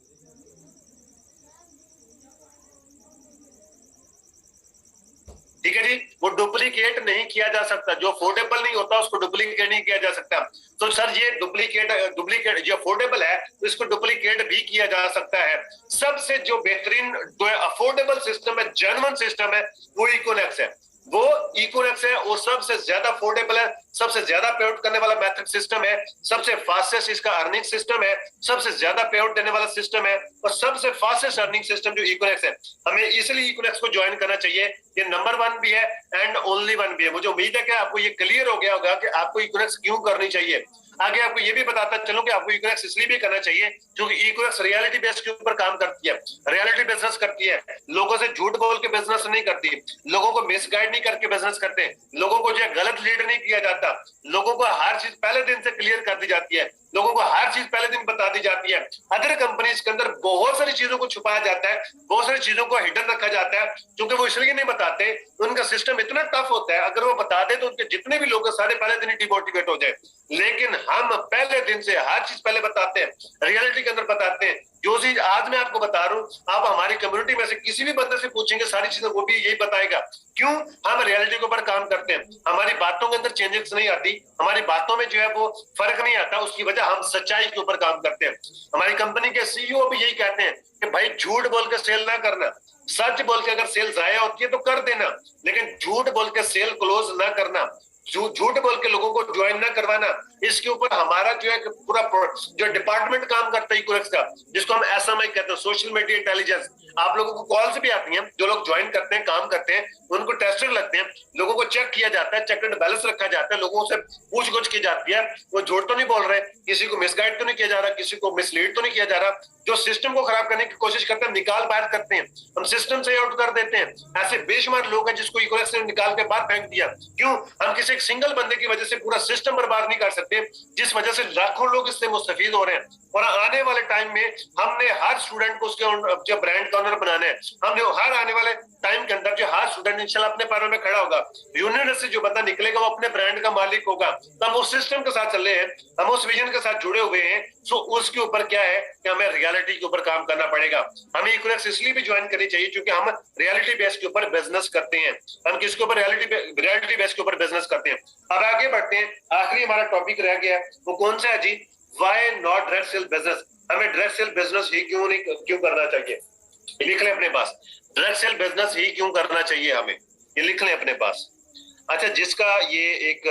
ठीक है जी, वो डुप्लीकेट नहीं किया जा सकता। जो अफोर्डेबल नहीं होता उसको डुप्लीकेट नहीं किया जा सकता। तो सर ये डुप्लीकेट जो अफोर्डेबल है तो इसको डुप्लीकेट भी किया जा सकता है। सबसे जो बेहतरीन जो अफोर्डेबल सिस्टम है, जेन्युइन सिस्टम है, वो इकोनेक्स है। वो इकोनेक्स है, वो सबसे ज्यादा अफोर्डेबल है, सबसे ज्यादा पे आउट करने वाला मेथड सिस्टम है, सबसे फास्टेस्ट इसका अर्निंग सिस्टम है, सबसे ज्यादा पे आउट देने वाला सिस्टम है, और सबसे फास्टेस्ट अर्निंग सिस्टम जो इकोनेक्स है। हमें इसलिए इकोनेक्स को ज्वाइन करना चाहिए। ये नंबर 1 भी है एंड ओनली 1 भी है। मुझे उम्मीद है कि आपको ये क्लियर हो गया होगा कि आपको इकोनेक्स क्यों करनी चाहिए। आगे आपको ये भी बताता चलूं कि आपको इकोनेक्स इसलिए भी करना चाहिए क्योंकि इकोनेक्स रियलिटी बेस के ऊपर काम करती है, रियलिटी बिजनेस करती है, लोगों से झूठ बोल के बिजनेस नहीं करती, लोगों को मिसगाइड नहीं करके बिजनेस करते, लोगों को जो है गलत लीड नहीं किया जाता, लोगों को हर चीज पहले दिन से क्लियर कर दी जाती है, लोगों को हर चीज पहले दिन बता दी जाती है। अदर कंपनीज के अंदर बहुत सारी चीजों को छुपाया जाता है, बहुत सारी चीजों को हिडन रखा जाता है, क्योंकि वो इसलिए नहीं बताते, उनका सिस्टम इतना टफ होता है, अगर वो बता दे तो उनके जितने भी लोग सारे पहले दिन ही डिमोटिवेट हो जाए। लेकिन हम पहले दिन से हर चीज पहले बताते हैं, रियलिटी के अंदर बताते हैं। जो चीज आज मैं आपको बता रहा हूं, आप हमारी कम्युनिटी में से किसी भी बंदे से पूछेंगे सारी चीजें वो भी यही बताएगा। क्यों? हम रियलिटी के ऊपर काम करते हैं, हमारी बातों के अंदर चेंजेस नहीं आती, हमारी बातों में जो है वो फर्क नहीं आता, उसकी वजह हम सच्चाई के ऊपर काम करते हैं। हमारी कंपनी के सीईओ भी यही कहते हैं कि भाई झूठ बोल के सेल ना करना, सच बोल के अगर सेल जाया होती है तो कर देना, लेकिन झूठ बोल के सेल क्लोज ना करना, झूठ बोल के लोगों को ज्वाइन ना करवाना। इसके ऊपर हमारा जो है पूरा जो डिपार्टमेंट काम करता है इकोनेक्स का, जिसको हम एसएमआई कहते हैं, सोशल मीडिया इंटेलिजेंस। आप लोगों को कॉल्स भी आती हैं, जो लोग ज्वाइन करते हैं, काम करते हैं, उनको टेस्टर लगते हैं, लोगों को चेक किया जाता है, चेक एंड बैलेंस रखा जाता है, लोगों से पूछ गुछ की जाती है, वो झूठ तो नहीं बोल रहे, किसी को मिसगाइड तो नहीं किया जा रहा, किसी को मिसलीड तो नहीं किया जा रहा। जो सिस्टम को खराब करने की कोशिश करते हैं निकाल बाहर करते हैं, हम सिस्टम से आउट कर देते हैं। ऐसे बेशुमार लोग हैं जिसको इकोनेक्स ने निकाल के बाहर फेंक दिया। क्यों? हम किसी से, एक सिंगल बंदे की वजह से पूरा सिस्टम बर्बाद नहीं कर सकते, जिस वजह से लाखों लोग इससे मुस्तफीद हो रहे हैं। और आने वाले टाइम में हमने हर स्टूडेंट को उसके जो ब्रांड का ऑनर बनाना है, हमने हर आने वाले टाइम के अंदर जो हर स्टूडेंट इंशाल्लाह अपने पैरों में खड़ा होगा, यूनिवर्सिटी से जो बंदा निकलेगा वो अपने ब्रांड का मालिक होगा। तो हम उस सिस्टम के साथ चल रहे हैं, हम उस विजन के साथ जुड़े हुए हैं। सो उसके ऊपर क्या है कि हमें रियलिटी के ऊपर काम करना पड़ेगा। हमें इक्विलेक्स इसलिए भी ज्वाइन करनी चाहिए क्योंकि हम रियलिटी बेस के ऊपर बिजनेस करते हैं। हम किसके ऊपर? रियलिटी बेस के ऊपर बिजनेस करते हैं। अब आगे बढ़ते हैं, आखिरी हमारा टॉपिक रह गया है, वो कौन सा है जी? Why not direct sale business. हमें डायरेक्ट सेल बिजनेस ही क्यों करना चाहिए? लिख लें अपने पास, डायरेक्ट सेल बिजनेस ही क्यों करना चाहिए हमें, ये लिख लें अपने पास। अच्छा, जिसका ये एक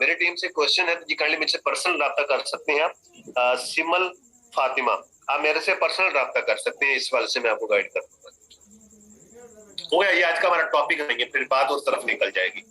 मेरी टीम से क्वेश्चन है, तो जी काइंडली मुझसे पर्सनल राब्ता कर सकते हैं आप। सिमल फातिमा, आप मेरे से पर्सनल राब्ता कर सकते हैं, इस वाले से मैं आपको गाइड कर दूंगा। हो गया, ये आज का हमारा टॉपिक नहीं है, फिर बात उस तरफ निकल जाएगी।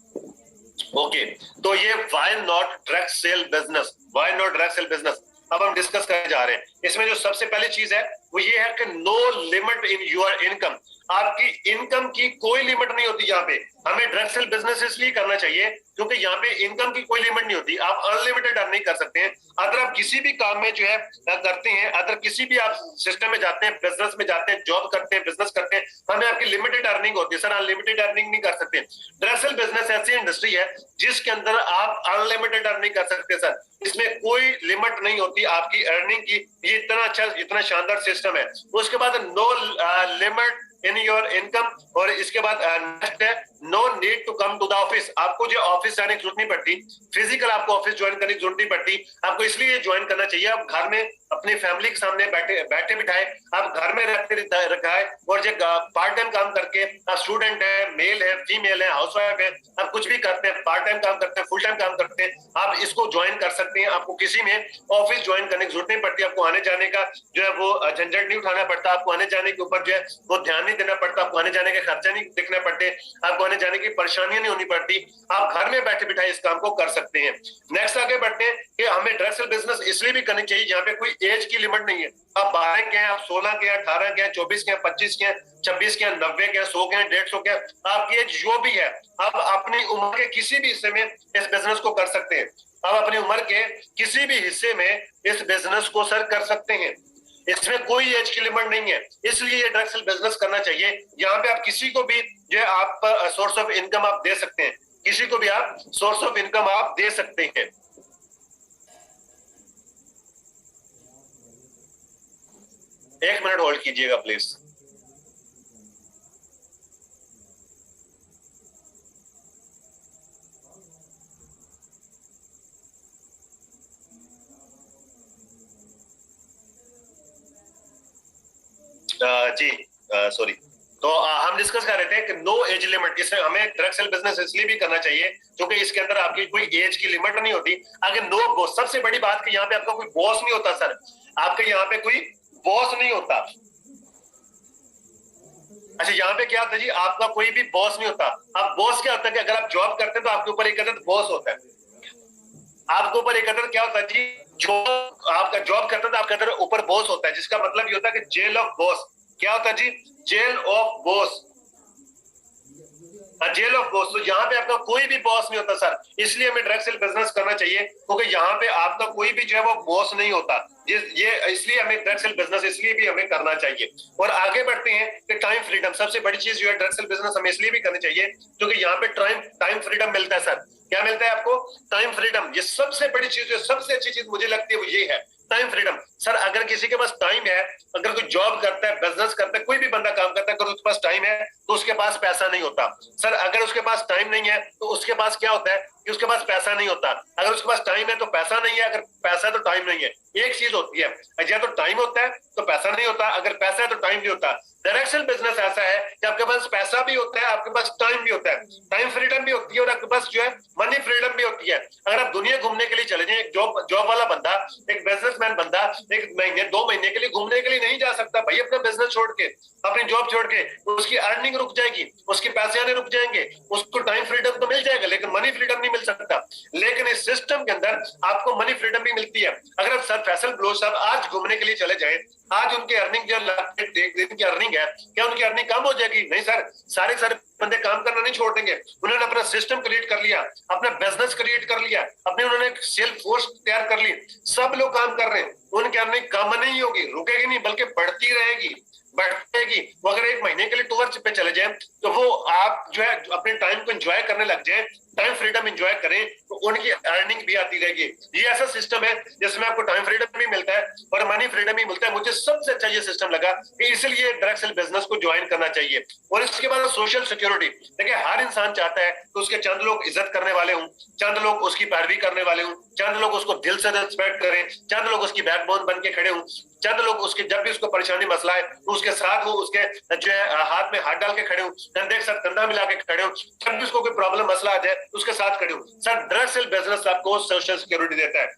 ओके, तो ये why not direct sale business, why not direct sale business अब हम डिस्कस करने जा रहे हैं। इसमें जो सबसे पहली चीज है वो ये है कि no limit in your income. आपकी इनकम की कोई लिमिट नहीं होती। यहाँ पे हमें डायरेक्ट सेल बिजनेस इसलिए करना चाहिए क्योंकि यहाँ पे इनकम की कोई लिमिट नहीं होती। आप अनलिमिटेड अर्निंग कर सकते हैं। अगर आप किसी भी काम में जो है करते हैं, अगर किसी भी आप सिस्टम में जाते हैं, बिजनेस में जाते हैं, जॉब करते हैं, बिजनेस करते हैं, हमें आपकी लिमिटेड अर्निंग होती है। सर अनलिमिटेड अर्निंग नहीं कर सकते। डायरेक्ट सेल बिजनेस ऐसी इंडस्ट्री है जिसके अंदर आप अनलिमिटेड अर्निंग कर सकते हैं सर। इसमें कोई लिमिट नहीं होती आपकी अर्निंग की। ये इतना अच्छा, इतना शानदार सिस्टम है। उसके बाद no limit in your income, और इसके बाद नेक्स्ट है no need to come to the office. आपको जो ऑफिस जाने की जरूरत नहीं पड़ती, फिजिकल आपको ऑफिस ज्वाइन करने की जरूरत नहीं पड़ती। आपको इसलिए ज्वाइन करना चाहिए, आप घर में अपनी फैमिली के सामने बैठे बिठाए, आप घर में रहते रखाए, और जो पार्ट टाइम काम करके आप स्टूडेंट है, मेल है, फीमेल है, हाउसवाइफ है, आप कुछ भी करते हैं, पार्ट टाइम काम करते हैं, फुल टाइम काम करते हैं, आप इसको ज्वाइन कर सकते हैं। आपको किसी में ऑफिस ज्वाइन करने की जरूरत नहीं पड़ती। आपको आने जाने का जो है वो झंझट नहीं उठाना पड़ता। आपको आने जाने के ऊपर जो है वो ध्यान नहीं देना पड़ता। आपको आने जाने के खर्चा नहीं देखना पड़ते। आपको आने जाने की परेशानियां नहीं होनी पड़ती। आप घर में बैठे बिठाए इस काम को कर सकते हैं। नेक्स्ट आगे बढ़ते हैं कि हमें डायरेक्ट सेल बिजनेस इसलिए भी करनी चाहिए जहां पे कोई एज की लिमिट नहीं है। आप 12 के हैं, आप 16 के हैं, 18 के हैं, 24 के हैं, 25 के हैं, 26 के हैं, 90 के हैं, 100 के हैं, 150 के हैं, आपकी एज जो भी है, आप अपनी उम्र के किसी भी हिस्से में इस बिजनेस को कर सकते हैं। आप अपनी उम्र के किसी भी हिस्से में इस बिजनेस को सर कर सकते हैं। इसमें कोई एज की लिमिट नहीं है, इसलिए ये डायरेक्ट सेल बिजनेस करना चाहिए। यहाँ पे आप किसी को भी जो है आप सोर्स ऑफ इनकम आप दे सकते हैं। किसी को भी आप सोर्स ऑफ इनकम आप दे सकते हैं। एक मिनट होल्ड कीजिएगा प्लीज। जी सॉरी, तो हम डिस्कस कर रहे थे कि नो एज लिमिट। इसमें हमें डायरेक्ट सेल बिजनेस इसलिए भी करना चाहिए क्योंकि इसके अंदर आपकी कोई एज की लिमिट नहीं होती। अगर नो बॉस, सबसे बड़ी बात कि यहाँ पे आपका कोई बॉस नहीं होता सर। आपके यहाँ पे कोई बॉस नहीं होता। अच्छा, यहाँ पे क्या होता है जी, आपका कोई भी बॉस नहीं होता। अब बॉस क्या होता है कि अगर आप जॉब करते हैं तो आपके ऊपर एक अदद बॉस होता है। आपके ऊपर एक अदद क्या होता है जी, जो आपका जॉब करता है तो आपके अंदर ऊपर बॉस होता है, जिसका मतलब ये होता है कि जेल ऑफ बॉस। क्या होता है जी? Jail of boss, jail of boss. तो यहाँ पे आपका कोई भी बॉस नहीं होता सर। इसलिए हमें डायरेक्ट सेल बिजनेस करना चाहिए क्योंकि यहाँ पे आपका कोई भी जो है वो बॉस नहीं होता। ये इसलिए हमें डायरेक्ट सेल बिजनेस इसलिए भी हमें करना चाहिए। और आगे बढ़ते हैं कि टाइम फ्रीडम, सबसे बड़ी चीज जो है डायरेक्ट सेल बिजनेस हमें इसलिए भी करनी चाहिए क्योंकि यहाँ पे टाइम फ्रीडम मिलता है सर। क्या मिलता है आपको? Time freedom. ये सबसे बड़ी चीज है, सबसे अच्छी चीज मुझे लगती है वो ये है, टाइम फ्रीडम। सर अगर किसी के पास टाइम है, अगर कोई जॉब करता है, बिजनेस करता है, कोई भी बंदा काम करता है, अगर उसके पास टाइम है तो उसके पास पैसा नहीं होता। सर अगर उसके पास टाइम नहीं है तो उसके पास क्या होता है कि उसके पास पैसा नहीं होता। अगर उसके पास टाइम है तो पैसा नहीं है, अगर पैसा है तो टाइम नहीं है। एक चीज होती है, या तो टाइम होता है तो पैसा नहीं होता, अगर पैसा है तो टाइम नहीं होता। डायरेक्ट सेल बिजनेस ऐसा है कि आपके पास पैसा भी होता है, आपके पास टाइम भी होता है, टाइम फ्रीडम भी होती है, और आपके पास जो है मनी फ्रीडम भी होती है। अगर आप दुनिया घूमने के लिए चले जाए, एक जॉब वाला बंदा, एक बिजनेसमैन बंदा एक महीने 2 महीने के लिए घूमने के लिए नहीं जा सकता भाई अपना बिजनेस छोड़ के। अपनी जॉब छोड़ के, उसकी अर्निंग रुक जाएगी, उसके पैसे आने रुक जाएंगे, उसको टाइम फ्रीडम तो मिल जाएगा लेकिन मनी फ्रीडम नहीं मिल सकता। लेकिन इस सिस्टम के अंदर आपको मनी फ्रीडम भी मिलती है। अगर सर फैसल बलोच साहब आज घूमने के लिए चले जाए, आज उनकी अर्निंग जो दिन की अर्निंग है, क्या उनकी अर्निंग कम हो जाएगी? नहीं सर, सारे सारे बंदे काम करना नहीं छोड़ देंगे। उन्होंने अपना सिस्टम क्रिएट कर लिया, अपना बिजनेस क्रिएट कर लिया, अपने उन्होंने सेल्फ फोर्स तैयार कर ली, सब लोग काम कर रहे हैं, उनकी अर्निंग कम नहीं होगी, रुकेगी नहीं, बल्कि बढ़ती रहेगी, बढ़ेगी। वो अगर एक महीने के लिए टूर पे चले जाए तो वो आप जो है अपने टाइम को एंजॉय करने लग जाए, टाइम फ्रीडम एंजॉय करें, तो उनकी अर्निंग भी आती रहेगी। ये ऐसा सिस्टम है जिसमें आपको टाइम फ्रीडम भी मिलता है और मनी फ्रीडम भी मिलता है। मुझे सबसे अच्छा ये सिस्टम लगा कि इसलिए डायरेक्ट सेल बिजनेस को ज्वाइन करना चाहिए। और इसके बाद सोशल सिक्योरिटी, देखिए हर इंसान चाहता है कि उसके चंद लोग इज्जत करने वाले हों, चंद लोग उसकी पैरवी करने वाले हों, चंद लोग उसको दिल से रिस्पेक्ट करें, चंद लोग उसकी बैकबोन बन के खड़े हों, चंद लोग उसके जब भी उसको परेशानी मसला है तो उसके साथ वो उसके जो है हाथ में हाथ डाल के खड़े हों, कंधे के साथ कंधा मिला के खड़े हों, जब भी उसको कोई प्रॉब्लम मसला आ जाए उसके साथ खड़े हो। सर डायरेक्ट सेल बिजनेस आपको सोशल सिक्योरिटी देता है।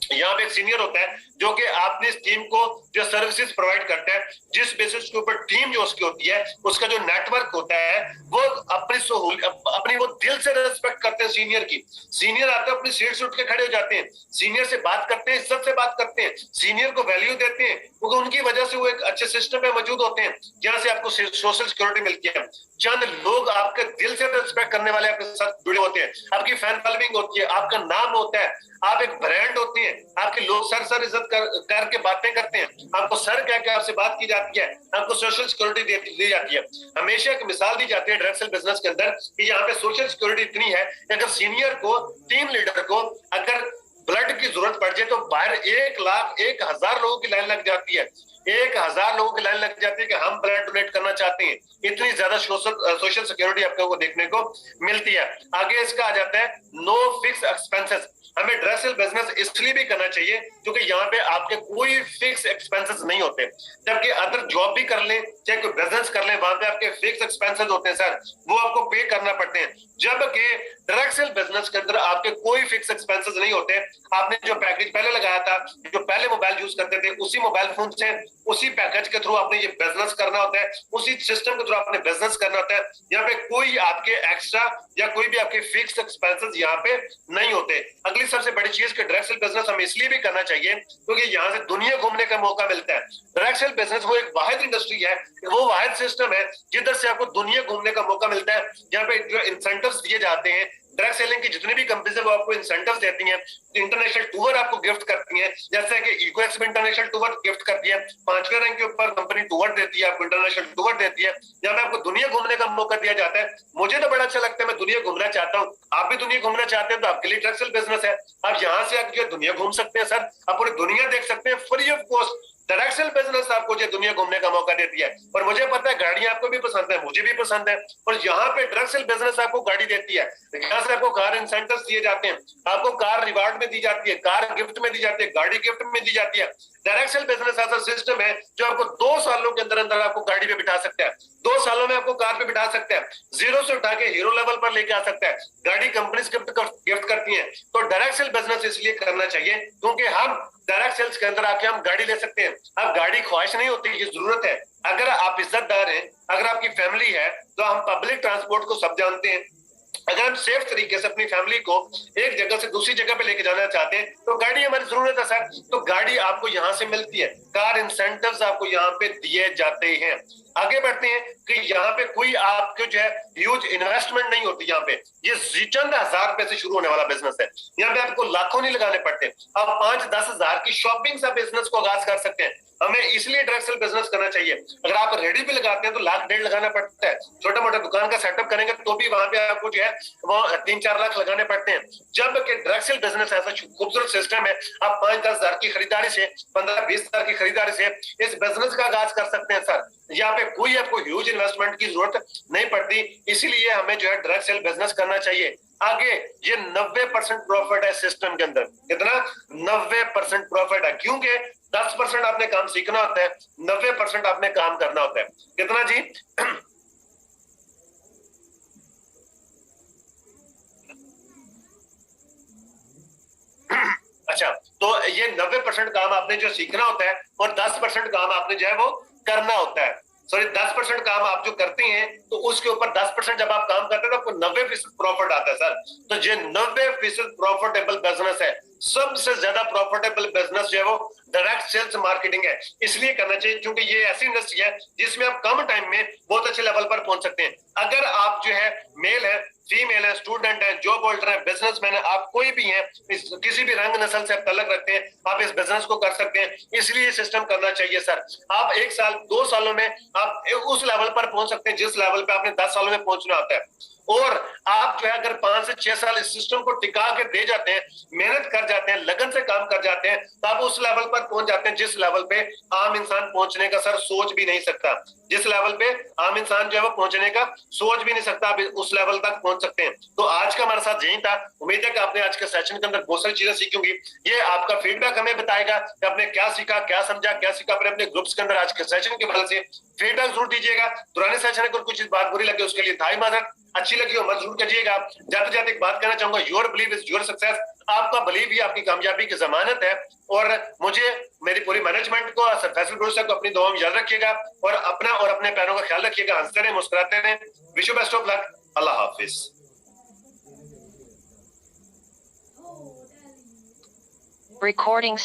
यहाँ पे एक सीनियर होता है जो कि आपने इस टीम को जो सर्विसेज प्रोवाइड करता है, जिस बेसिस के ऊपर टीम जो उसकी होती है, उसका जो नेटवर्क होता है, वो अपनी वो दिल से रिस्पेक्ट करते हैं सीनियर की। सीनियर आते हैं अपनी सीट से उठ के खड़े हो जाते हैं, सीनियर से बात करते हैं, इज्जत से बात करते हैं, सीनियर को वैल्यू देते हैं, क्योंकि उनकी वजह से वो एक अच्छे सिस्टम में मौजूद होते हैं जहां से आपको सोशल सिक्योरिटी मिलती है। चंद लोग आपके दिल से रिस्पेक्ट करने वाले आपके साथ जुड़े होते हैं, आपकी फैन फॉलोइंग होती है, आपका नाम होता है, आप एक ब्रांड होते हैं, आपके लोग सर इज्जत करके बातें करते हैं, आपको सर कह के आपसे बात की जाती है, आपको सोशल सिक्योरिटी दी जाती है। हमेशा एक मिसाल दी जाती है डायरेक्ट सेल बिजनेस के अंदर कि यहाँ पे सोशल सिक्योरिटी इतनी है कि अगर सीनियर को, टीम लीडर को अगर ब्लड की जरूरत पड़ जाए तो बाहर 1,00,000 लोगों की लाइन लग जाती है, 1,000 लोगों की लाइन लग जाती है कि हम ब्लड डोनेट करना चाहते हैं। इतनी ज्यादा सोशल सिक्योरिटी आपको देखने को मिलती है। आगे इसका आ जाता है नो फिक्स एक्सपेंसेस। हमें डायरेक्ट सेल बिजनेस इसलिए भी करना चाहिए क्योंकि यहाँ पे आपके कोई फिक्स एक्सपेंसेस नहीं होते, जबकि अदर जॉब भी कर लें, चाहे कोई बिजनेस कर लें, वहां पे आपके फिक्स एक्सपेंसेस होते हैं सर, वो आपको पे करना पड़ते हैं। जबकि डायरेक्ट सेल बिजनेस के अंदर आपके कोई फिक्स एक्सपेंसेस नहीं होते। आपने जो पैकेज पहले लगाया था, जो पहले मोबाइल यूज करते थे, उसी मोबाइल फोन से, उसी पैकेज के थ्रू आपने ये बिजनेस करना होता है, उसी सिस्टम के थ्रू आपने बिजनेस करना होता है। यहाँ पे कोई आपके एक्स्ट्रा या कोई भी आपके फिक्स एक्सपेंसेस यहाँ पे नहीं होते। अगली सबसे बड़ी चीज कि डायरेक्ट सेल बिजनेस हमें इसलिए भी करना चाहिए क्योंकि यहाँ से दुनिया घूमने का मौका मिलता है। डायरेक्ट सेल बिजनेस वो एक वाहिद इंडस्ट्री है, वो वाहिद सिस्टम है जिधर से आपको दुनिया घूमने का मौका मिलता है। यहाँ पे जो इंसेंटिव्स दिए जाते हैं, डायरेक्ट सेलिंग की जितनी भी कंपनीज है वो आपको इंसेंटिव्स देती हैं, इंटरनेशनल टूर आपको गिफ्ट करती हैं, जैसे कि इको एक्स में इंटरनेशनल टूर गिफ्ट करती है, 5वें रैंक के ऊपर कंपनी टूर देती है, आपको इंटरनेशनल टूर देती है, जहां पे आपको दुनिया घूमने का मौका दिया जाता है। मुझे तो बड़ा अच्छा लगता है, मैं दुनिया घूमना चाहता हूँ, आप भी दुनिया घूमना चाहते हैं तो आपके लिए डायरेक्ट सेल बिजनेस है। आप यहाँ से आप जो दुनिया घूम सकते हैं सर, आप पूरी दुनिया देख सकते हैं free of cost. Direct sale business आपको जो दुनिया घूमने का मौका देती है। और मुझे पता है गाड़ियां आपको भी पसंद है, मुझे भी पसंद है, और यहाँ पे डायरेक्ट सेल बिजनेस आपको गाड़ी देती है। यहाँ से आपको कार इंसेंटिव्स दिए जाते हैं, आपको कार रिवार्ड में दी जाती है, कार गिफ्ट में दी जाती है, गाड़ी गिफ्ट में दी जाती है। डायरेक्ट सेल बिजनेस ऐसा सिस्टम है जो आपको 2 सालों के अंदर अंदर आपको गाड़ी पे बिठा सकता है, 2 सालों में आपको कार पे बिठा सकता है, जीरो से उठा के हीरो लेवल पर लेके आ सकता है। गाड़ी कंपनी गिफ्ट करती है। तो डायरेक्ट सेल बिजनेस इसलिए करना चाहिए क्योंकि हम डायरेक्ट सेल्स के अंदर आके हम गाड़ी ले सकते हैं। अब गाड़ी ख्वाहिश नहीं होती, ये जरूरत है। अगर आप इज्जतदार हैं, अगर आपकी फैमिली है, तो हम पब्लिक ट्रांसपोर्ट को सब जानते हैं। अगर हम सेफ तरीके से अपनी फैमिली को एक जगह से दूसरी जगह पे लेके जाना चाहते हैं तो गाड़ी हमारी जरूरत है सर। तो गाड़ी आपको यहाँ से मिलती है, कार इंसेंटिव्स आपको यहाँ पे दिए जाते हैं। आगे बढ़ते हैं कि यहाँ पे कोई आपके जो है ह्यूज इन्वेस्टमेंट नहीं होती। यहाँ पे ये चंद हजार रुपए से शुरू होने वाला बिजनेस है। यहाँ पे आपको लाखों नहीं लगाने पड़ते, आप 5-10 हजार की शॉपिंग से बिजनेस को आगाज कर सकते हैं। हमें इसलिए डायरेक्ट सेल बिजनेस करना चाहिए। अगर आप रेडी भी लगाते हैं तो 1,00,000-1,50,000 लगाना पड़ता है। छोटा मोटा दुकान का सेटअप करेंगे तो भी वहां पे आपको जो है वो 3-4 लाख लगाने पड़ते हैं। जबकि डायरेक्ट सेल बिजनेस ऐसा खूबसूरत सिस्टम है, आप 5-10 हजार की खरीदारी से, 15-20 हजार की खरीदारी से इस बिजनेस का आगाज कर सकते हैं सर। यहाँ पे कोई आपको ह्यूज इन्वेस्टमेंट की जरूरत नहीं पड़ती, इसीलिए हमें जो है डायरेक्ट सेल बिजनेस करना चाहिए। आगे ये 90% प्रॉफिट है सिस्टम के अंदर। कितना? 90% प्रॉफिट है, क्योंकि 10% आपने काम सीखना होता है, 90% आपने काम करना होता है। कितना जी? अच्छा, तो ये 90% काम आपने जो सीखना होता है और 10% काम आपने जो है वो करना होता है। सॉरी 10% काम आप जो करते हैं तो उसके ऊपर 10% जब आप काम करते हैं तो आपको 90% प्रॉफिट आता है सर। तो जो 90% प्रॉफिटेबल बिजनेस है, सबसे ज्यादा प्रॉफिटेबल बिजनेस जो है वो डायरेक्ट सेल्स मार्केटिंग है। इसलिए करना चाहिए क्योंकि ये ऐसी इंडस्ट्री है जिसमें आप कम टाइम में बहुत अच्छे लेवल पर पहुंच सकते हैं। अगर आप जो है मेल है, फीमेल है, स्टूडेंट है, जॉब होल्डर है, बिजनेसमैन है, आप कोई भी है, किसी भी रंग नस्ल से आप तल्लक रखते हैं, आप इस बिजनेस को कर सकते हैं। इसलिए सिस्टम करना चाहिए सर। आप 1 साल 2 सालों में आप उस लेवल पर पहुंच सकते हैं जिस लेवल पे आपने 10 सालों में पहुंचना होता है। और आप जो है अगर 5 से 6 साल इस सिस्टम को टिका के दे जाते हैं, मेहनत कर जाते हैं, लगन से काम कर जाते हैं, तो आप उस लेवल पर पहुंच जाते हैं जिस लेवल पे आम इंसान पहुंचने का सर सोच भी नहीं सकता। जिस लेवल पे आम इंसान जो है वो पहुंचने का सोच भी नहीं सकता, आप उस लेवल तक पहुंच सकते हैं। तो आज का हमारे साथ यही था। उम्मीद है कि आपने आज के सेशन के अंदर बहुत सारी चीजें सीखी होंगी। ये आपका फीडबैक हमें बताएगा कि आपने क्या सीखा, क्या समझा, क्या सीखा अपने ग्रुप्स के अंदर आज के सेशन के बदल से। फीडबैक जरूर दीजिएगा। पुराने सेशन में कुछ बात बुरी लगी उसके लिए थाई माजरत, अच्छी लगी हो मत जरूर करिएगा। जाते जाते एक बात कहना चाहूंगा, your believe is your success. आपका बिलीव ही आपकी कामयाबी की जमानत है। और मुझे, मेरी पूरी मैनेजमेंट को, सर फैसल भरोसा को अपनी दुआओं में याद रखिएगा और अपना और अपने पैरों का ख्याल रखिएगा। हंसते रहे, मुस्कुराते रहे। Wish you best of luck. Allah Hafiz. Recording